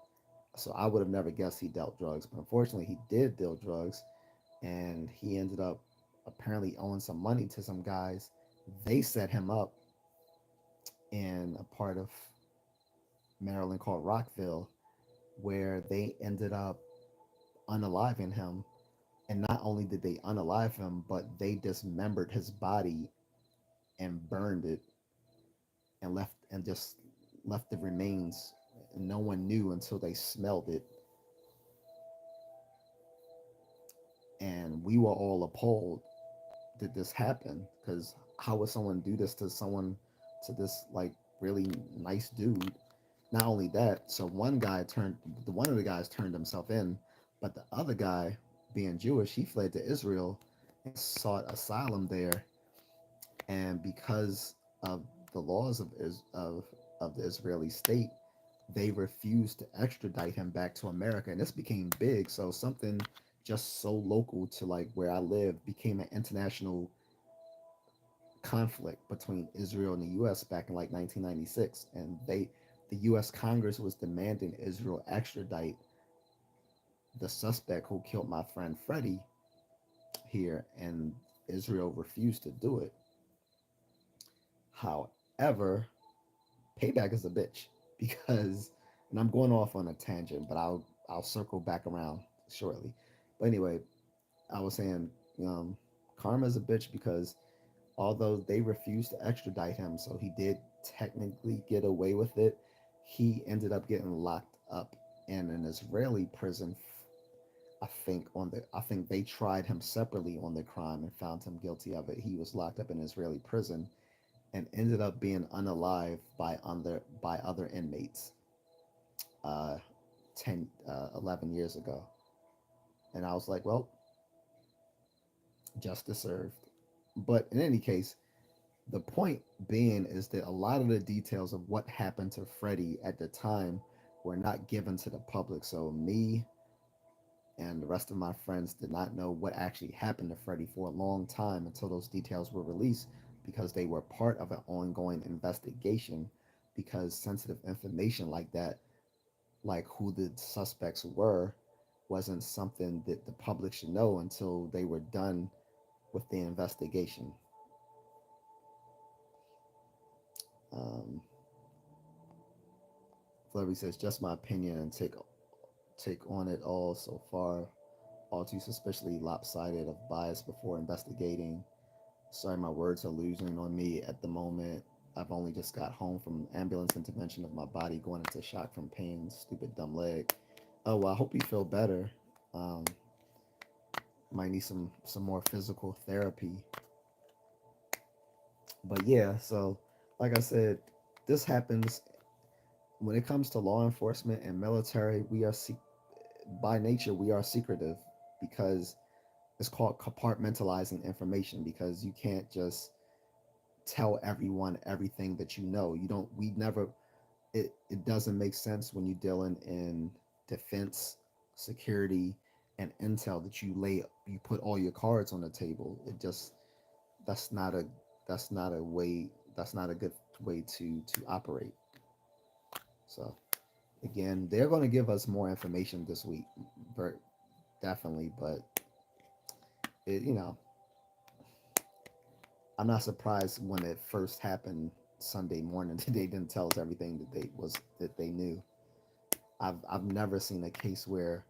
So I would have never guessed he dealt drugs, but unfortunately he did deal drugs, and he ended up apparently owing some money to some guys. They set him up in a part of Maryland called Rockville, where they ended up unaliving him. And not only did they unalive him, but they dismembered his body and burned it and just left the remains. And no one knew until they smelled it, and we were all appalled. Did this happen? Because how would someone do this to someone, to this like really nice dude? Not only that, so one of the guys turned himself in, but the other guy, being Jewish, he fled to Israel and sought asylum there. And because of the laws of the Israeli state, they refused to extradite him back to America, and this became big. So something just so local to like where I live became an international conflict between Israel and the U.S. back in like 1996, and the U.S. Congress was demanding Israel extradite the suspect who killed my friend Freddie here, and Israel refused to do it. However, payback is a bitch because, and I'm going off on a tangent, but I'll circle back around shortly. But anyway, I was saying, um, karma is a bitch because although they refused to extradite him, so he did technically get away with it. He ended up getting locked up in an Israeli prison. I think they tried him separately on the crime and found him guilty of it. He was locked up in an Israeli prison and ended up being unalived by other inmates uh 11 years ago. And I was like, well, justice served. But in any case, the point being is that a lot of the details of what happened to Freddie at the time were not given to the public. So me and the rest of my friends did not know what actually happened to Freddie for a long time until those details were released because they were part of an ongoing investigation. Because sensitive information like that, like who the suspects were, wasn't something that the public should know until they were done with the investigation. Um, Flurry says, just my opinion and take on it all so far. All too suspiciously lopsided of bias before investigating. Sorry, my words are losing on me at the moment. I've only just got home from ambulance intervention of my body going into shock from pain. Stupid dumb leg. Oh well, I hope you feel better. Um, might need some more physical therapy. But yeah, so like I said, this happens when it comes to law enforcement and military. By nature we are secretive because it's called compartmentalizing information, because you can't just tell everyone everything that you know. You don't we never it doesn't make sense when you're dealing in defense, security, and intel that you put all your cards on the table. It just that's not a that's not a way that's not a good way to operate. So again, they're going to give us more information this week, very definitely. But it, I'm not surprised when it first happened Sunday morning that they didn't tell us everything that they knew. I've never seen a case where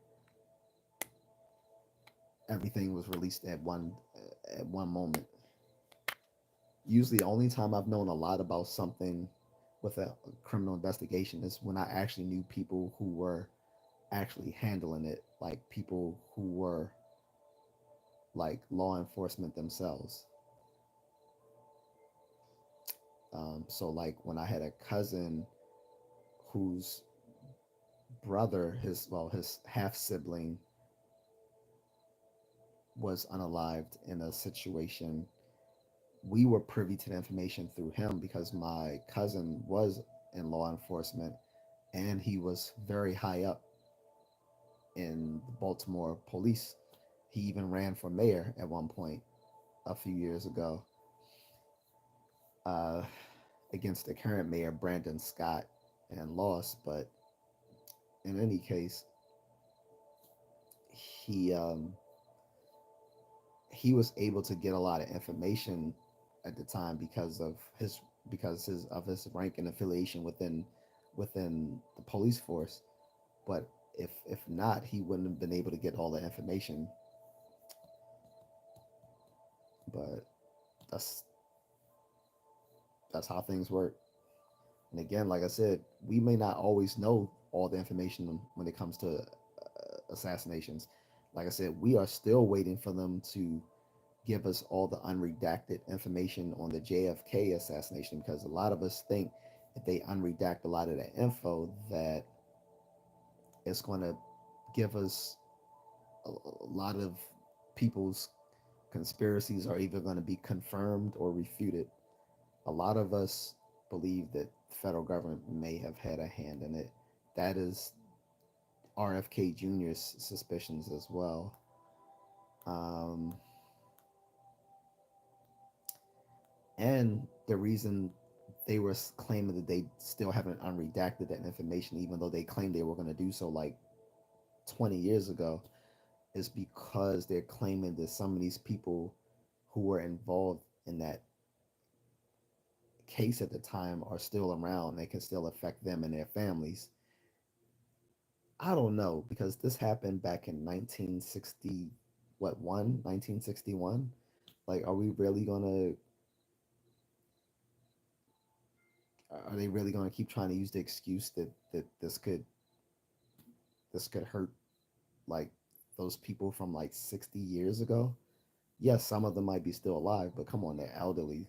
everything was released at one moment. Usually, the only time I've known a lot about something with a criminal investigation is when I actually knew people who were actually handling it, like people who were like law enforcement themselves. So, like when I had a cousin whose brother, his half sibling, was unalived in a situation, we were privy to the information through him because my cousin was in law enforcement and he was very high up in the Baltimore police. He even ran for mayor at one point a few years ago, uh, against the current mayor, Brandon Scott, and lost. But in any case, he um, he was able to get a lot of information at the time because his rank and affiliation within the police force. But if not, he wouldn't have been able to get all the information. But that's That's how things work. And again, like I said, we may not always know all the information when it comes to assassinations. Like I said, we are still waiting for them to give us all the unredacted information on the JFK assassination because a lot of us think if they unredact a lot of that info that it's going to give us a lot of people's conspiracies are either going to be confirmed or refuted. A lot of us believe that the federal government may have had a hand in it. That is RFK Jr.'s suspicions as well. Um, and the reason they were claiming that they still haven't unredacted that information, even though they claimed they were going to do so like 20 years ago, is because they're claiming that some of these people who were involved in that case at the time are still around. They can still affect them and their families. I don't know because this happened back in 1960, what, 1961. Like, are we really gonna, are they really gonna keep trying to use the excuse that this could hurt like those people from like 60 years ago? Yes, some of them might be still alive, but come on, they're elderly.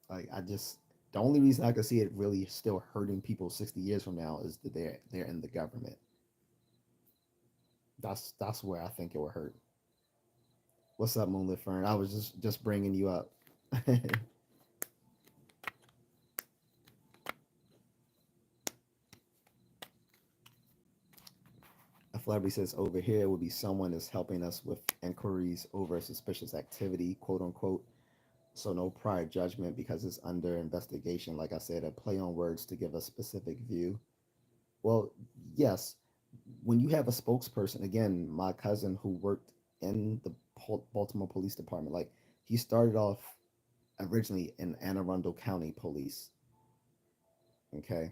Like, I just, the only reason I could see it really still hurting people 60 years from now is that they're in the government. That's where I think it will hurt. What's up, Moonlit Fern? I was just bringing you up. A celebrity says over here would be someone that's helping us with inquiries over suspicious activity, quote unquote. So no prior judgment because it's under investigation. Like I said, a play on words to give a specific view. Well, yes, when you have a spokesperson, again, my cousin who worked in the Baltimore Police Department, like he started off originally in Anne Arundel County Police. Okay,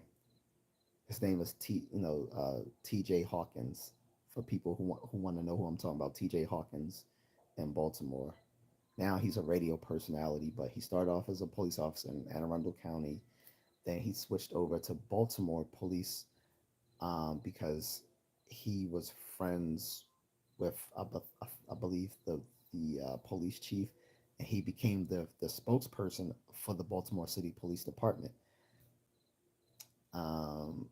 his name is T.J. Hawkins. For people who want to know who I'm talking about, T.J. Hawkins in Baltimore. Now he's a radio personality, but he started off as a police officer in Anne Arundel County. Then he switched over to Baltimore Police because he was friends with, I believe, the police chief, and he became the spokesperson for the Baltimore City Police Department. Um,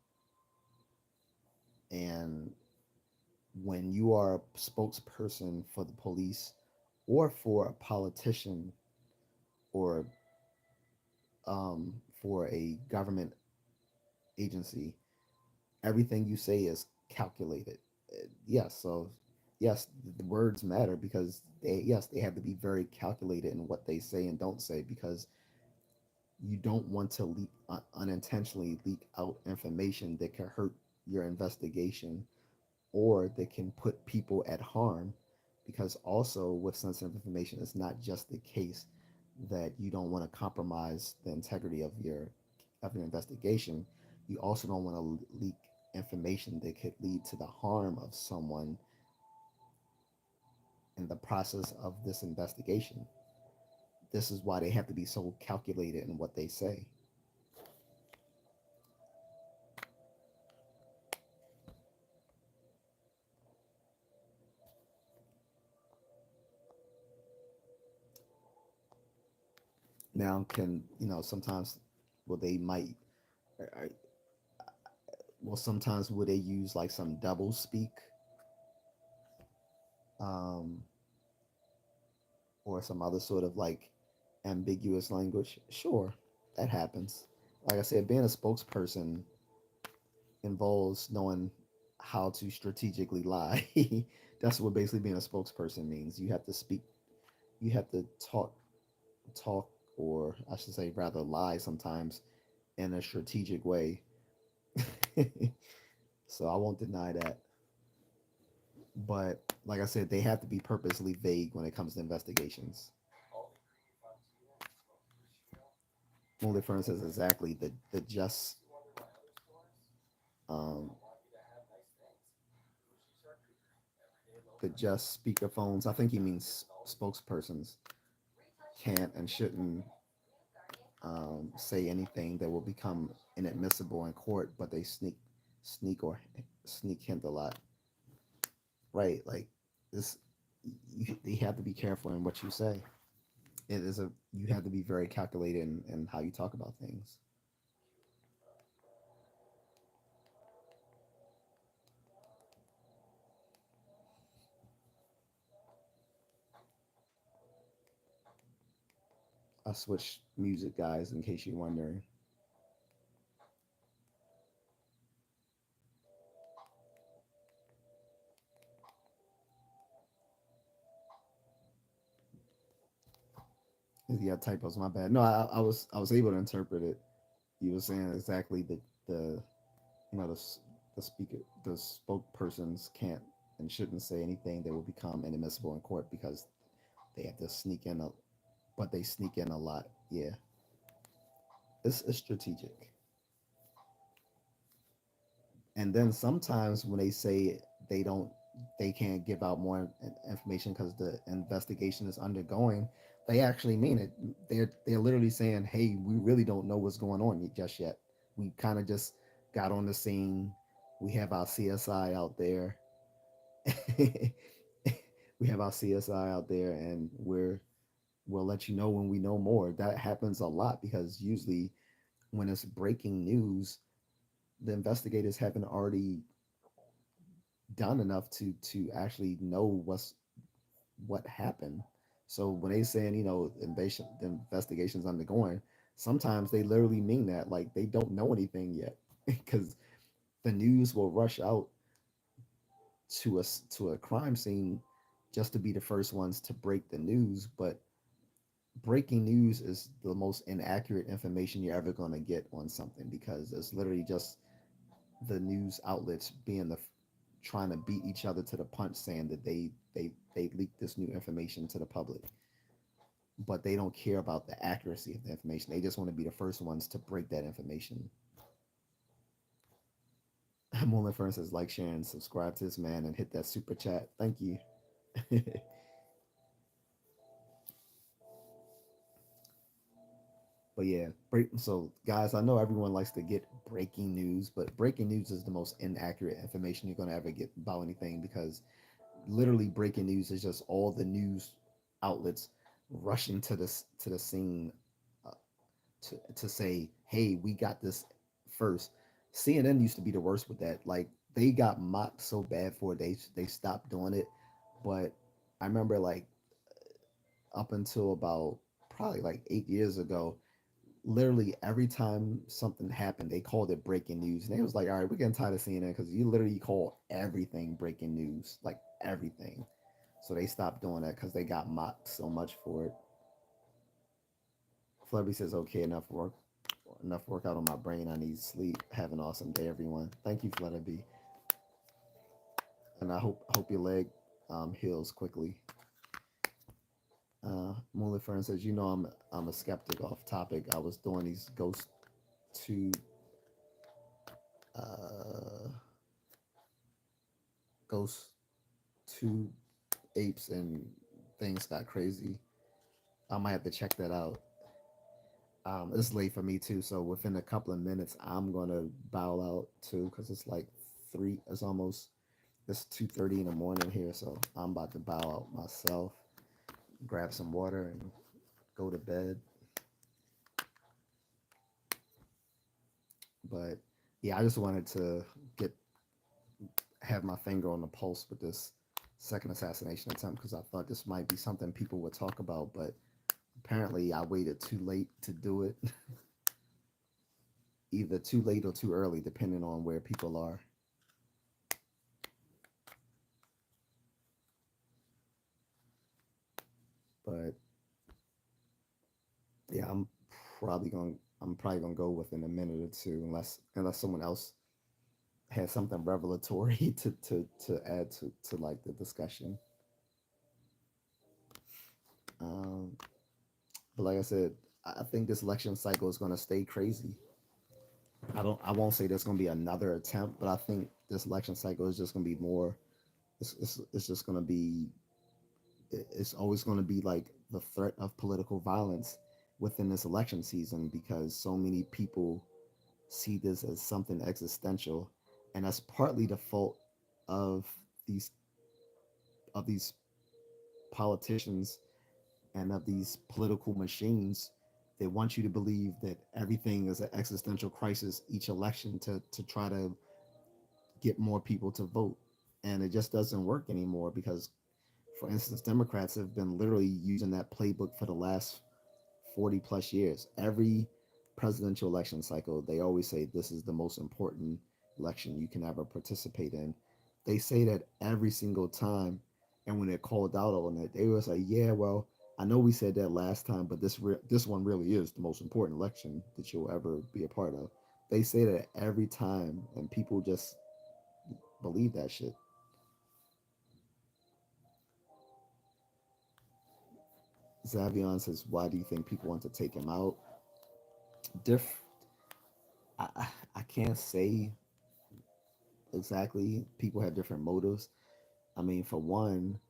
and when you are a spokesperson for the police or for a politician or for a government agency, everything you say is calculated. Yes, so yes, the words matter because they have to be very calculated in what they say and don't say because you don't want to leak unintentionally leak out information that can hurt your investigation or that can put people at harm because also with sensitive information it's not just the case that you don't want to compromise the integrity of your investigation. You also don't want to leak information that could lead to the harm of someone in the process of this investigation. This is why they have to be so calculated in what they say. Now can sometimes well they might or, well sometimes would they use like some double speak, um, or some other sort of like ambiguous language? Sure, that happens. Like I said, being a spokesperson involves knowing how to strategically lie. That's what basically being a spokesperson means. You have to speak, you have to talk, or I should say, rather lie sometimes in a strategic way. So I won't deny that. But like I said, they have to be purposely vague when it comes to investigations. Only firm says exactly um, the just speakerphones. I think he means spokespersons can't and shouldn't say anything that will become inadmissible in court, but they sneak or sneak hint a lot, right? Like this, you have to be careful in what you say. It is a You have to be very calculated in how you talk about things. I switched music, guys, in case you're wondering. Yeah, typos. My bad. No, I was able to interpret it. You were saying exactly the you know the speaker the spokespersons can't and shouldn't say anything that will become inadmissible in court because they have to sneak in a but they sneak in a lot. Yeah, it's strategic. And then sometimes when they say they don't they can't give out more information because the investigation is undergoing, they actually mean it. They're literally saying, hey, we really don't know what's going on just yet. We kind of just got on the scene. We have our CSI out there. We have our CSI out there, and we'll let you know when we know more. That happens a lot because usually when it's breaking news, the investigators haven't already done enough to actually know what happened. So when they saying the investigation's undergoing, sometimes they literally mean that, like they don't know anything yet, because the news will rush out to a crime scene just to be the first ones to break the news. But breaking news is the most inaccurate information you're ever going to get on something, because it's literally just the news outlets being trying to beat each other to the punch, saying that they leaked this new information to the public, but they don't care about the accuracy of the information. They just want to be the first ones to break that information. Moment for instance, like, share, and subscribe to this man, and hit that super chat. Thank you. But yeah, so guys, I know everyone likes to get breaking news, but breaking news is the most inaccurate information you're going to ever get about anything, because literally breaking news is just all the news outlets rushing to the scene, uh, to say, hey, we got this first. CNN used to be the worst with that. Like, they got mocked so bad for it, they stopped doing it. But I remember, like, up until about probably like 8 years ago, literally every time something happened, they called it breaking news. And they was like, all right, we're getting tired of seeing it, because you literally call everything breaking news, like everything. So they stopped doing that because they got mocked so much for it. Flubby says, okay, enough workout on my brain. I need sleep. Have an awesome day, everyone. Thank you, Flutterby. And I hope your leg heals quickly. Moonlit Fern says, I'm a skeptic off topic. I was doing these to uh, ghost two apes, and things got crazy. I might have to check that out. It's late for me too, so within a couple of minutes, I'm gonna bow out too, because it's like three. It's 2:30 in the morning here, so I'm about to bow out myself, grab some water, and go to bed. But yeah, I just wanted to get have my finger on the pulse with this second assassination attempt, because I thought this might be something people would talk about, but apparently I waited too late to do it. Either too late or too early, depending on where people are. But yeah, I'm probably gonna go within a minute or two, unless someone else has something revelatory to add to like the discussion. Um, but like I said, I think this election cycle is gonna stay crazy. I won't say there's gonna be another attempt, but I think this election cycle is just gonna be more. It's just gonna be it's always going to be like the threat of political violence. within this election season because so many people see this as something existential, and that's partly the fault of these these politicians and of these political machines. They want you to believe that everything is an existential crisis each election to try to get more people to vote. And it just doesn't work anymore because, for instance, Democrats have been literally using that playbook for the last 40 plus years. Every presidential election cycle, they always say this is the most important election you can ever participate in. They say that every single time. And when they're called out on it, they will say, yeah, well, I know we said that last time, but this one really is the most important election that you'll ever be a part of. They say that every time, and people just believe that shit. Zavion says, "Why do you think people want to take him out?" Diff, I can't say exactly. People have different motives. I mean, for one,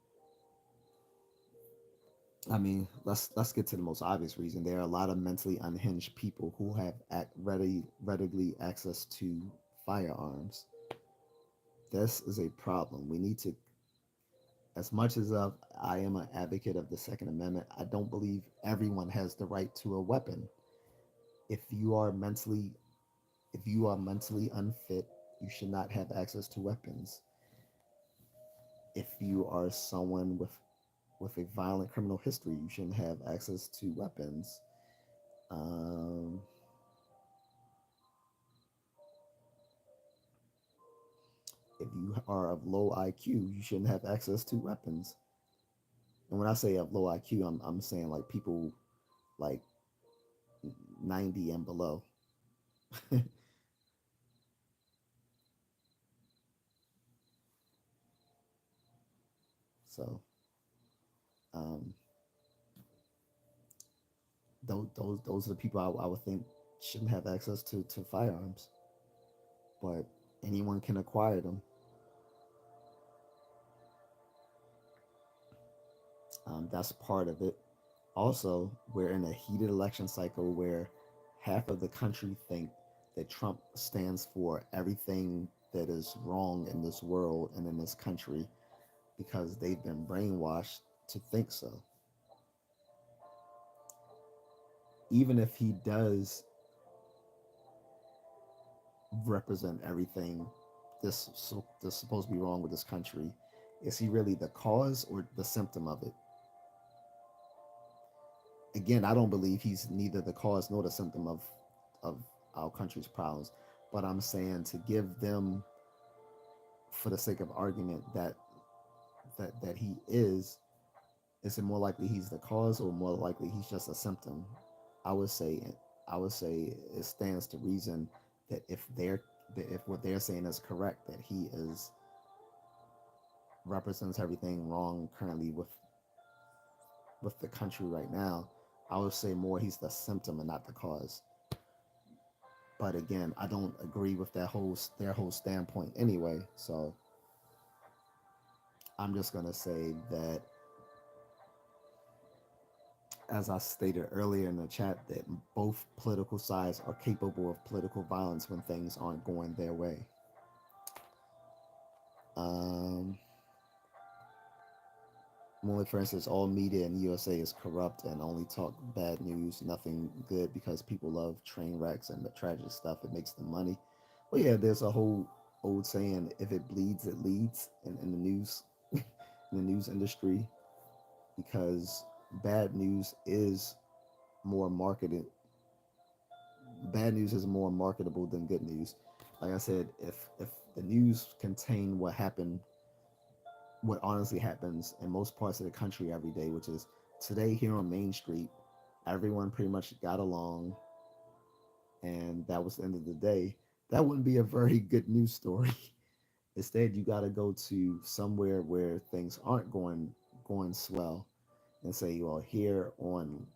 let's get to the most obvious reason. There are a lot of mentally unhinged people who have readily access to firearms. This is a problem. We need to, as much as I am an advocate of the Second Amendment, I don't believe everyone has the right to a weapon. If you are mentally if you are mentally unfit, you should not have access to weapons. If you are someone with a violent criminal history, you shouldn't have access to weapons. Um, if you are of low IQ, you shouldn't have access to weapons. And when I say of low IQ, I'm saying like people like 90 and below. So um, those are the people I would think shouldn't have access to firearms, but anyone can acquire them. That's part of it. Also, we're in a heated election cycle where half of the country think that Trump stands for everything that is wrong in this world and in this country because they've been brainwashed to think so. Even if he does represent everything that's supposed to be wrong with this country, is he really the cause or the symptom of it? Again, I don't believe he's neither the cause nor the symptom of our country's problems. But I'm saying to give them, for the sake of argument, that he is it more likely he's the cause or more likely he's just a symptom? I would say I would say it stands to reason that if what they're saying is correct, that he is represents everything wrong currently with the country right now. I would say more he's the symptom and not the cause. But again, I don't agree with their whole standpoint anyway. So I'm just gonna say that, as I stated earlier in the chat, that both political sides are capable of political violence when things aren't going their way. Um, Only, for instance, all media in the USA is corrupt and only talk bad news, nothing good, because people love train wrecks and the tragic stuff. It makes them money. Well, yeah, there's a whole old saying: "If it bleeds, it leads." In the news, in the news industry, because bad news is more marketed. Bad news is more marketable than good news. Like I said, if the news contain what honestly happens in most parts of the country every day, which is today here on Main Street, everyone pretty much got along, and that was the end of the day. That wouldn't be a very good news story. Instead, you got to go to somewhere where things aren't going swell, and say, well, here on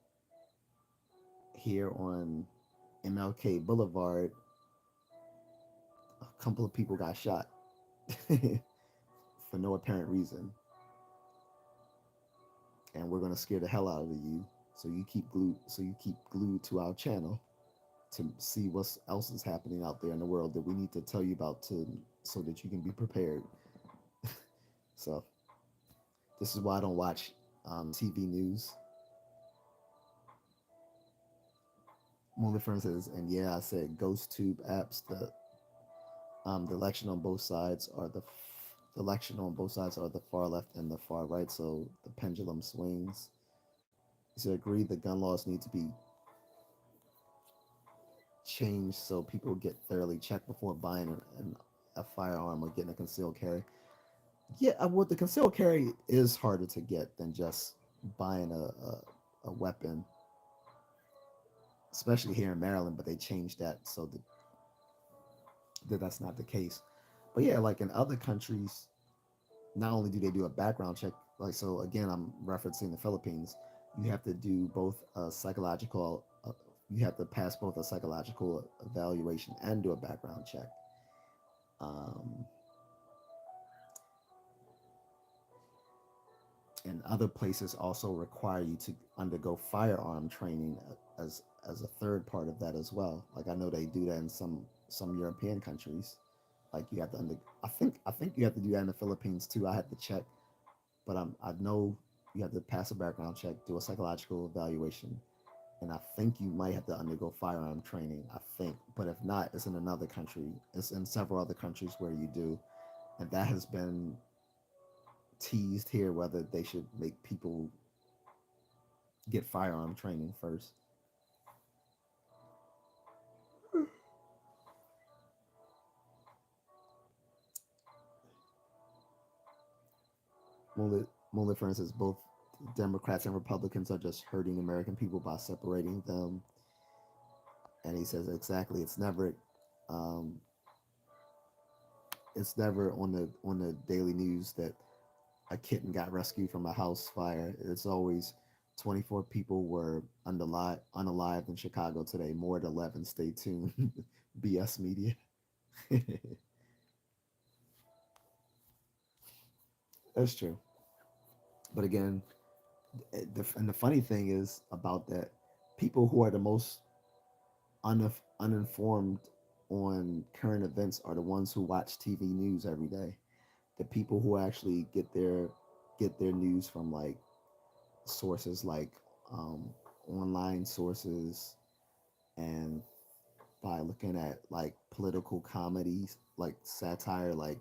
MLK Boulevard, a couple of people got shot for no apparent reason, and we're gonna scare the hell out of you. So you keep glued to our channel to see what else is happening out there in the world that we need to tell you about to so that you can be prepared. So this is why I don't watch TV news. Only for instance, and yeah, I said ghost tube apps. The election on both sides are the election on both sides are the far left and the far right. So the pendulum swings. So agree the gun laws need to be changed so people get thoroughly checked before buying a firearm or getting a concealed carry. Yeah, well, the concealed carry is harder to get than just buying a weapon, especially here in Maryland. But they changed that so that that's not the case. But yeah, like in other countries, not only do they do a background check, like so again, I'm referencing the Philippines. You have to do both a psychological. You have to pass both a psychological evaluation and do a background check. Um, and other places also require you to undergo firearm training as a third part of that as well. Like I know they do that in some European countries. Like you have to under I think you have to do that in the Philippines too. I had to check, but I know you have to pass a background check, do a psychological evaluation, and I think you might have to undergo firearm training. I think, but if not, it's in another country. It's in several other countries where you do, and that has been teased here whether they should make people get firearm training first. Mullet, for instance, both Democrats and Republicans are just hurting American people by separating them. And he says exactly, um, it's never on the daily news that a kitten got rescued from a house fire. It's always 24 people were unalived in Chicago today. More at 11. Stay tuned. BS media. That's true. But again, and the funny thing is about that, people who are the most uninformed on current events are the ones who watch TV news every day. The people who actually get their news from like sources like um, online sources and by looking at like political comedies like satire like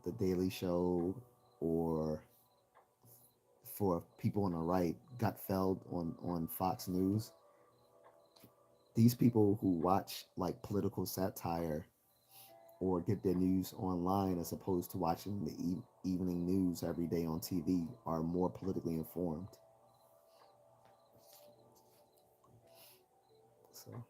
the Daily Show or for people on the right, Gutfeld on Fox News. These people who watch like political satire or get their news online as opposed to watching the evening news every day on TV are more politically informed. So,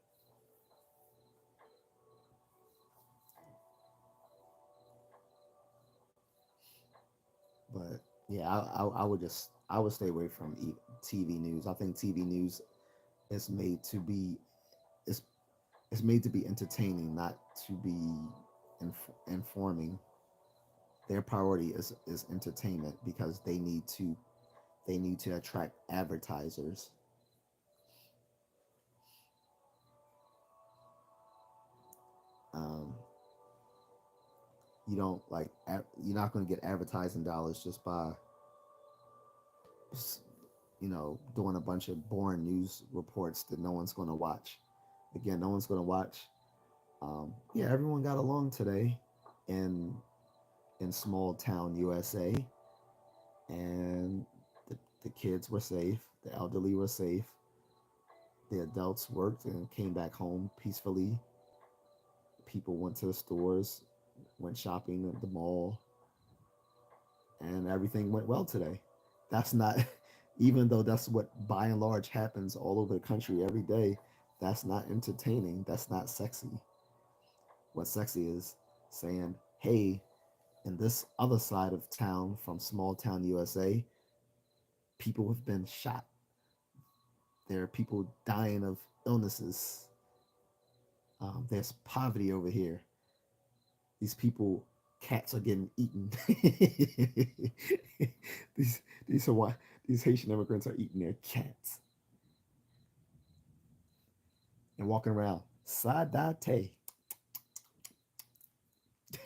but yeah, I would stay away from TV news. I think TV news is made to be is is made to be entertaining, not to be informing. Their priority is entertainment because they need to attract advertisers. Um, you don't like you're not going to get advertising dollars just by doing a bunch of boring news reports that no one's going to watch. Again, no one's going to watch. Yeah, everyone got along today in small town USA, and the kids were safe, the elderly were safe, the adults worked and came back home peacefully. People went to the stores, went shopping at the mall, and everything went well today. That's not, even though that's what by and large happens all over the country every day, that's not entertaining. That's not sexy. What sexy is saying, hey, in this other side of town from small town USA, people have been shot. There are people dying of illnesses. There's poverty over here. These people Cats are getting eaten. these these Hawaii, these Haitian immigrants are eating their cats and walking around. Sadate.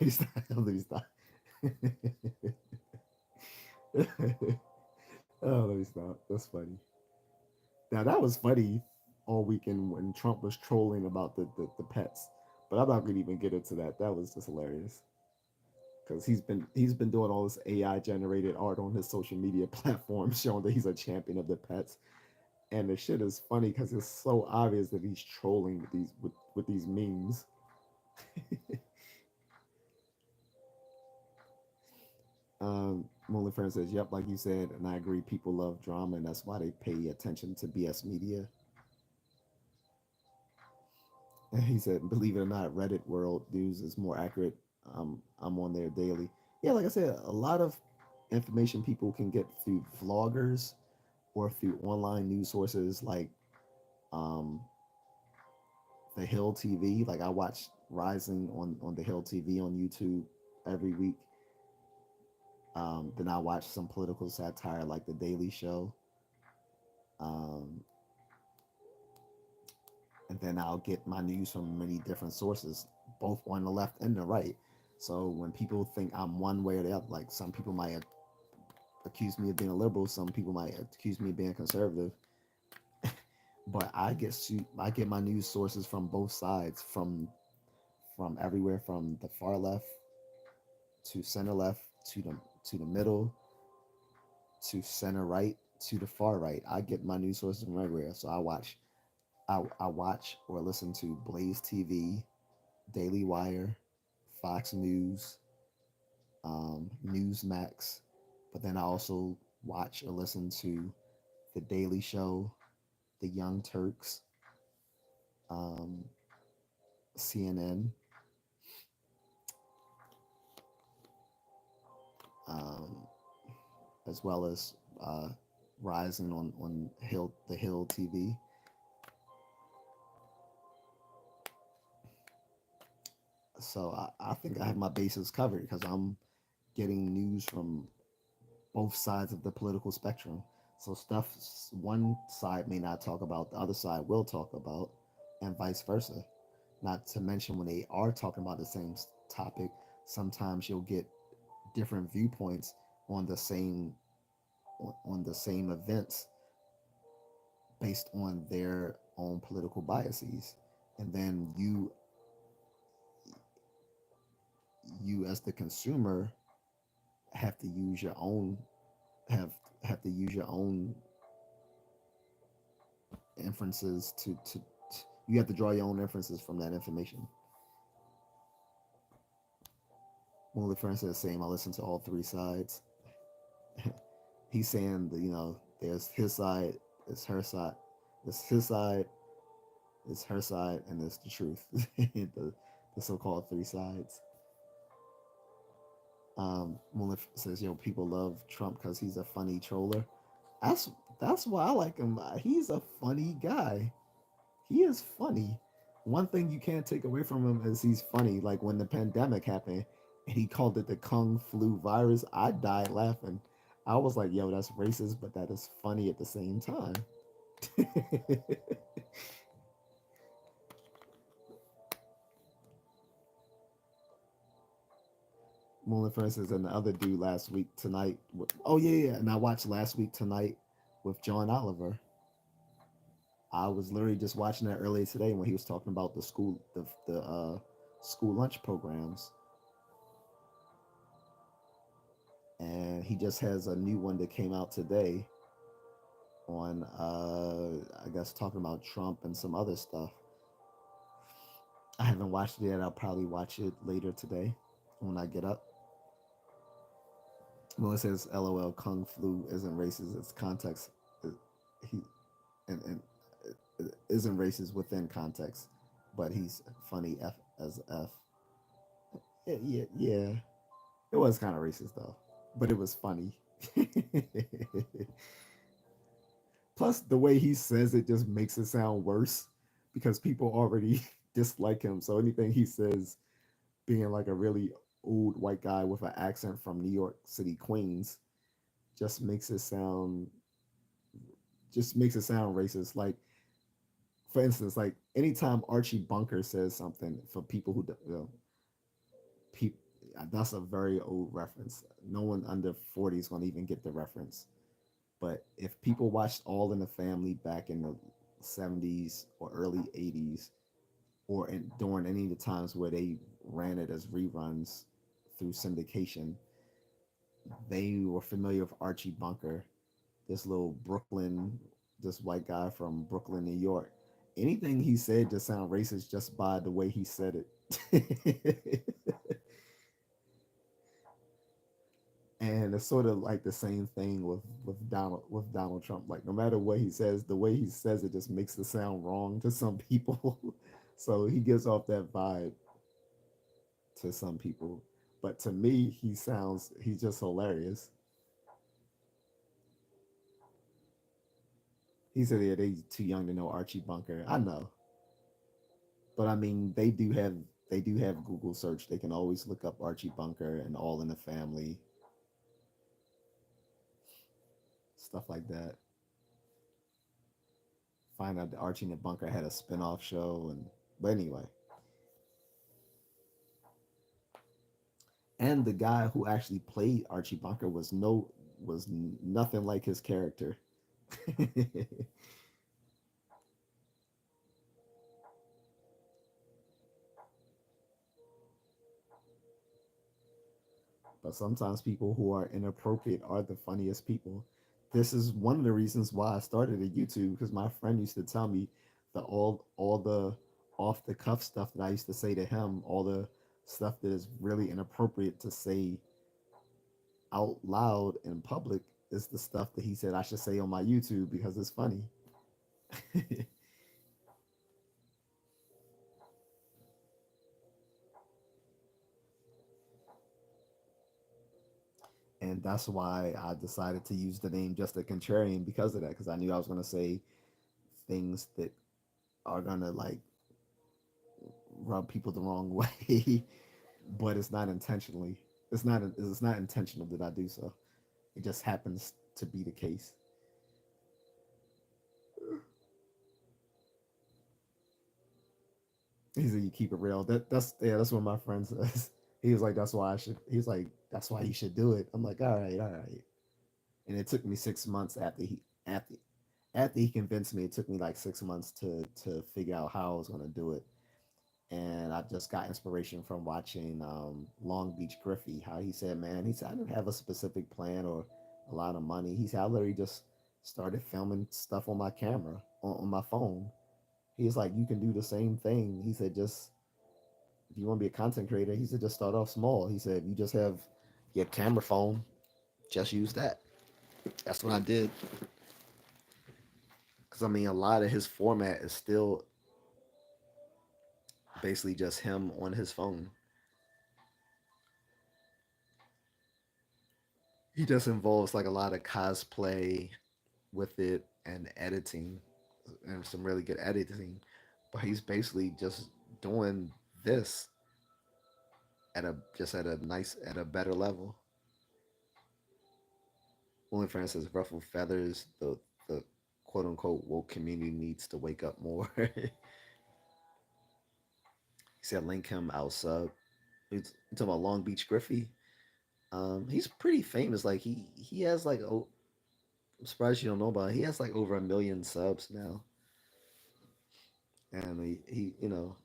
Let me stop. Oh, let me stop. That's funny. Now that was funny all weekend when Trump was trolling about the pets. But I'm not gonna even get into that. That was just hilarious. Because he's been doing all this AI generated art on his social media platform showing that he's a champion of the pets. And the shit is funny because it's so obvious that he's trolling with these memes. Molly Friend says, "Yep, like you said, and I agree. People love drama, and that's why they pay attention to BS media." And he said, "Believe it or not, Reddit World News is more accurate. I'm on there daily. Yeah, like I said, a lot of information people can get through vloggers or through online news sources like um, the Hill TV. Like I watch Rising on the Hill TV on YouTube every week. Then I watch some political satire like The Daily Show. Um, and then I'll get my news from many different sources, both on the left and the right. So when people think I'm one way or the other, like some people might accuse me of being a liberal, some people might accuse me of being conservative, but I get my news sources from both sides, from everywhere from the far left to center left to the middle to center right to the far right. I get my news sources from everywhere. So I watch or listen to Blaze TV, Daily Wire, Fox News, Newsmax, but then I also watch or listen to The Daily Show, The Young Turks, um, CNN, um, as well as Rising on the Hill TV. So I think I have my bases covered because I'm getting news from both sides of the political spectrum. So stuff one side may not talk about, the other side will talk about, and vice versa. Not to mention when they are talking about the same topic, sometimes you'll get different viewpoints on the same on the same events based on their own political biases. And then you as the consumer have to use your own have have to use your own inferences to you have to draw your own inferences from that information. One of the friends says same. I listen to all three sides. He's saying that there's his side, it's her side, it's his side, it's her side, and it's the truth. The so-called three sides. Mullen says, "Yo, people love Trump because he's a funny troller." That's that's why I like him. He's a funny guy. He is funny. One thing you can't take away from him is he's funny. Like when the pandemic happened and he called it the Kung Flu virus, I died laughing. I was like, "Yo, that's racist, but that is funny at the same time." Mullen, for instance, and the other dude last week tonight. Oh yeah, yeah, and I watched last week tonight with John Oliver. I was literally just watching that earlier today when he was talking about the school lunch programs, and he just has a new one that came out today on I guess talking about Trump and some other stuff. I haven't watched it yet. I'll probably watch it later today when I get up. Well, it says, "LOL, Kung Flu isn't racist. It's context. He and isn't racist within context, but he's funny F as F." Yeah, yeah. It was kind of racist though, but it was funny. Plus, the way he says it just makes it sound worse because people already dislike him. So anything he says being like a really old white guy with an accent from New York City, Queens, just makes it sound racist. Like, for instance, like anytime Archie Bunker says something, for people who people, that's a very old reference. No one under 40 is going to even get the reference. But if people watched All in the Family back in the 70s or early 80s, or during any of the times where they ran it as reruns through syndication, they were familiar with Archie Bunker, this little Brooklyn, this white guy from Brooklyn, New York. Anything he said just sounded racist just by the way he said it. And it's sort of like the same thing with Donald Trump. Like no matter what he says, the way he says it just makes it sound wrong to some people. So he gives off that vibe to some people. But to me, he's just hilarious. He said, yeah, they too young to know Archie Bunker. I know. But I mean, they do have Google search. They can always look up Archie Bunker and All in the Family, stuff like that. Find out that Archie and the Bunker had a spin-off show, and but anyway, and the guy who actually played Archie Bunker was nothing like his character. But sometimes people who are inappropriate are the funniest people. This is one of the reasons why I started a YouTube, because my friend used to tell me that all the off the cuff stuff that I used to say to him, all the stuff that is really inappropriate to say out loud in public, is the stuff that he said I should say on my YouTube because it's funny. And that's why I decided to use the name Just a Contrarian, because of that, because I knew I was going to say things that are going to like rub people the wrong way, but it's not intentionally. It's not intentional that I do so. It just happens to be the case. He said, "You keep it real." That's yeah. That's what my friend says. He was like, "That's why I should." He's like, "That's why you should do it." I'm like, "All right, all right." And it took me 6 months after he convinced me. It took me like 6 months to figure out how I was gonna do it. And I just got inspiration from watching Long Beach Griffey. How he said, "Man, he said I didn't have a specific plan or a lot of money." He said, "I literally just started filming stuff on my camera on my phone." He's like, "You can do the same thing." He said, "Just if you want to be a content creator," he said, "just start off small." He said, "You just have your camera phone, just use that." That's what I did. Because I mean, a lot of his format is still basically just him on his phone. He just involves like a lot of cosplay with it and editing and some really good editing. But he's basically just doing this at a better level. Only for instance, ruffled feathers, the quote unquote woke community needs to wake up more. He said link him out sub. He's talking about Long Beach Griffey. He's pretty famous. Like he has like oh, I'm surprised you don't know about it. He has like over 1 million subs now, and he you know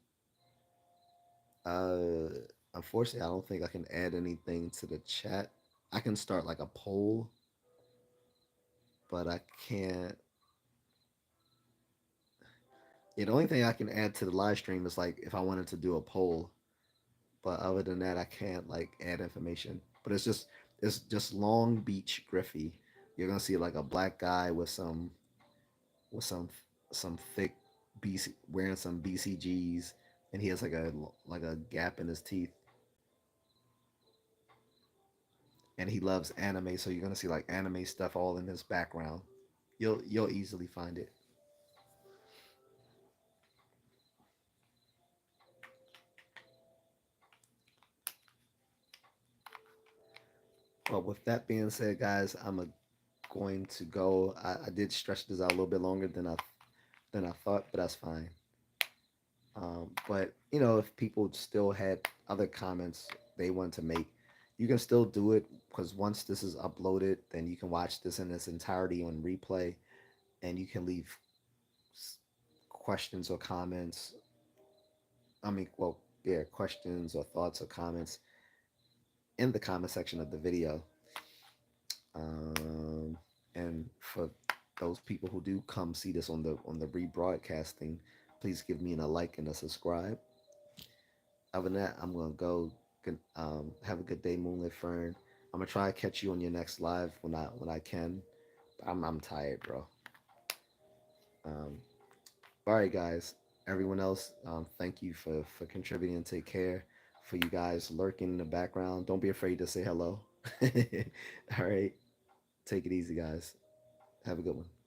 uh unfortunately I don't think I can add anything to the chat. I can start like a poll, but I can't. Yeah, the only thing I can add to the live stream is like if I wanted to do a poll, but other than that, I can't like add information. But it's just Long Beach Griffey. You're gonna see like a black guy with some thick BC wearing some BCGs, and he has like a gap in his teeth, and he loves anime. So you're gonna see like anime stuff all in his background. You'll easily find it. Well, with that being said, guys, going to go. I did stretch this out a little bit longer than I thought, but that's fine. But if people still had other comments they want to make, you can still do it because once this is uploaded, then you can watch this in its entirety on replay, and you can leave questions or comments. I mean, well, yeah, questions or thoughts or comments in the comment section of the video. Um, and for those people who do come see this on the rebroadcasting, please give me a like and a subscribe. Other than that, I'm gonna go. Have a good day, Moonlit Fern. I'm gonna try to catch you on your next live when I can. I'm tired, bro. Um, all right, guys. Everyone else, thank you for contributing. Take care. For you guys lurking in the background, don't be afraid to say hello. All right, take it easy, guys. Have a good one.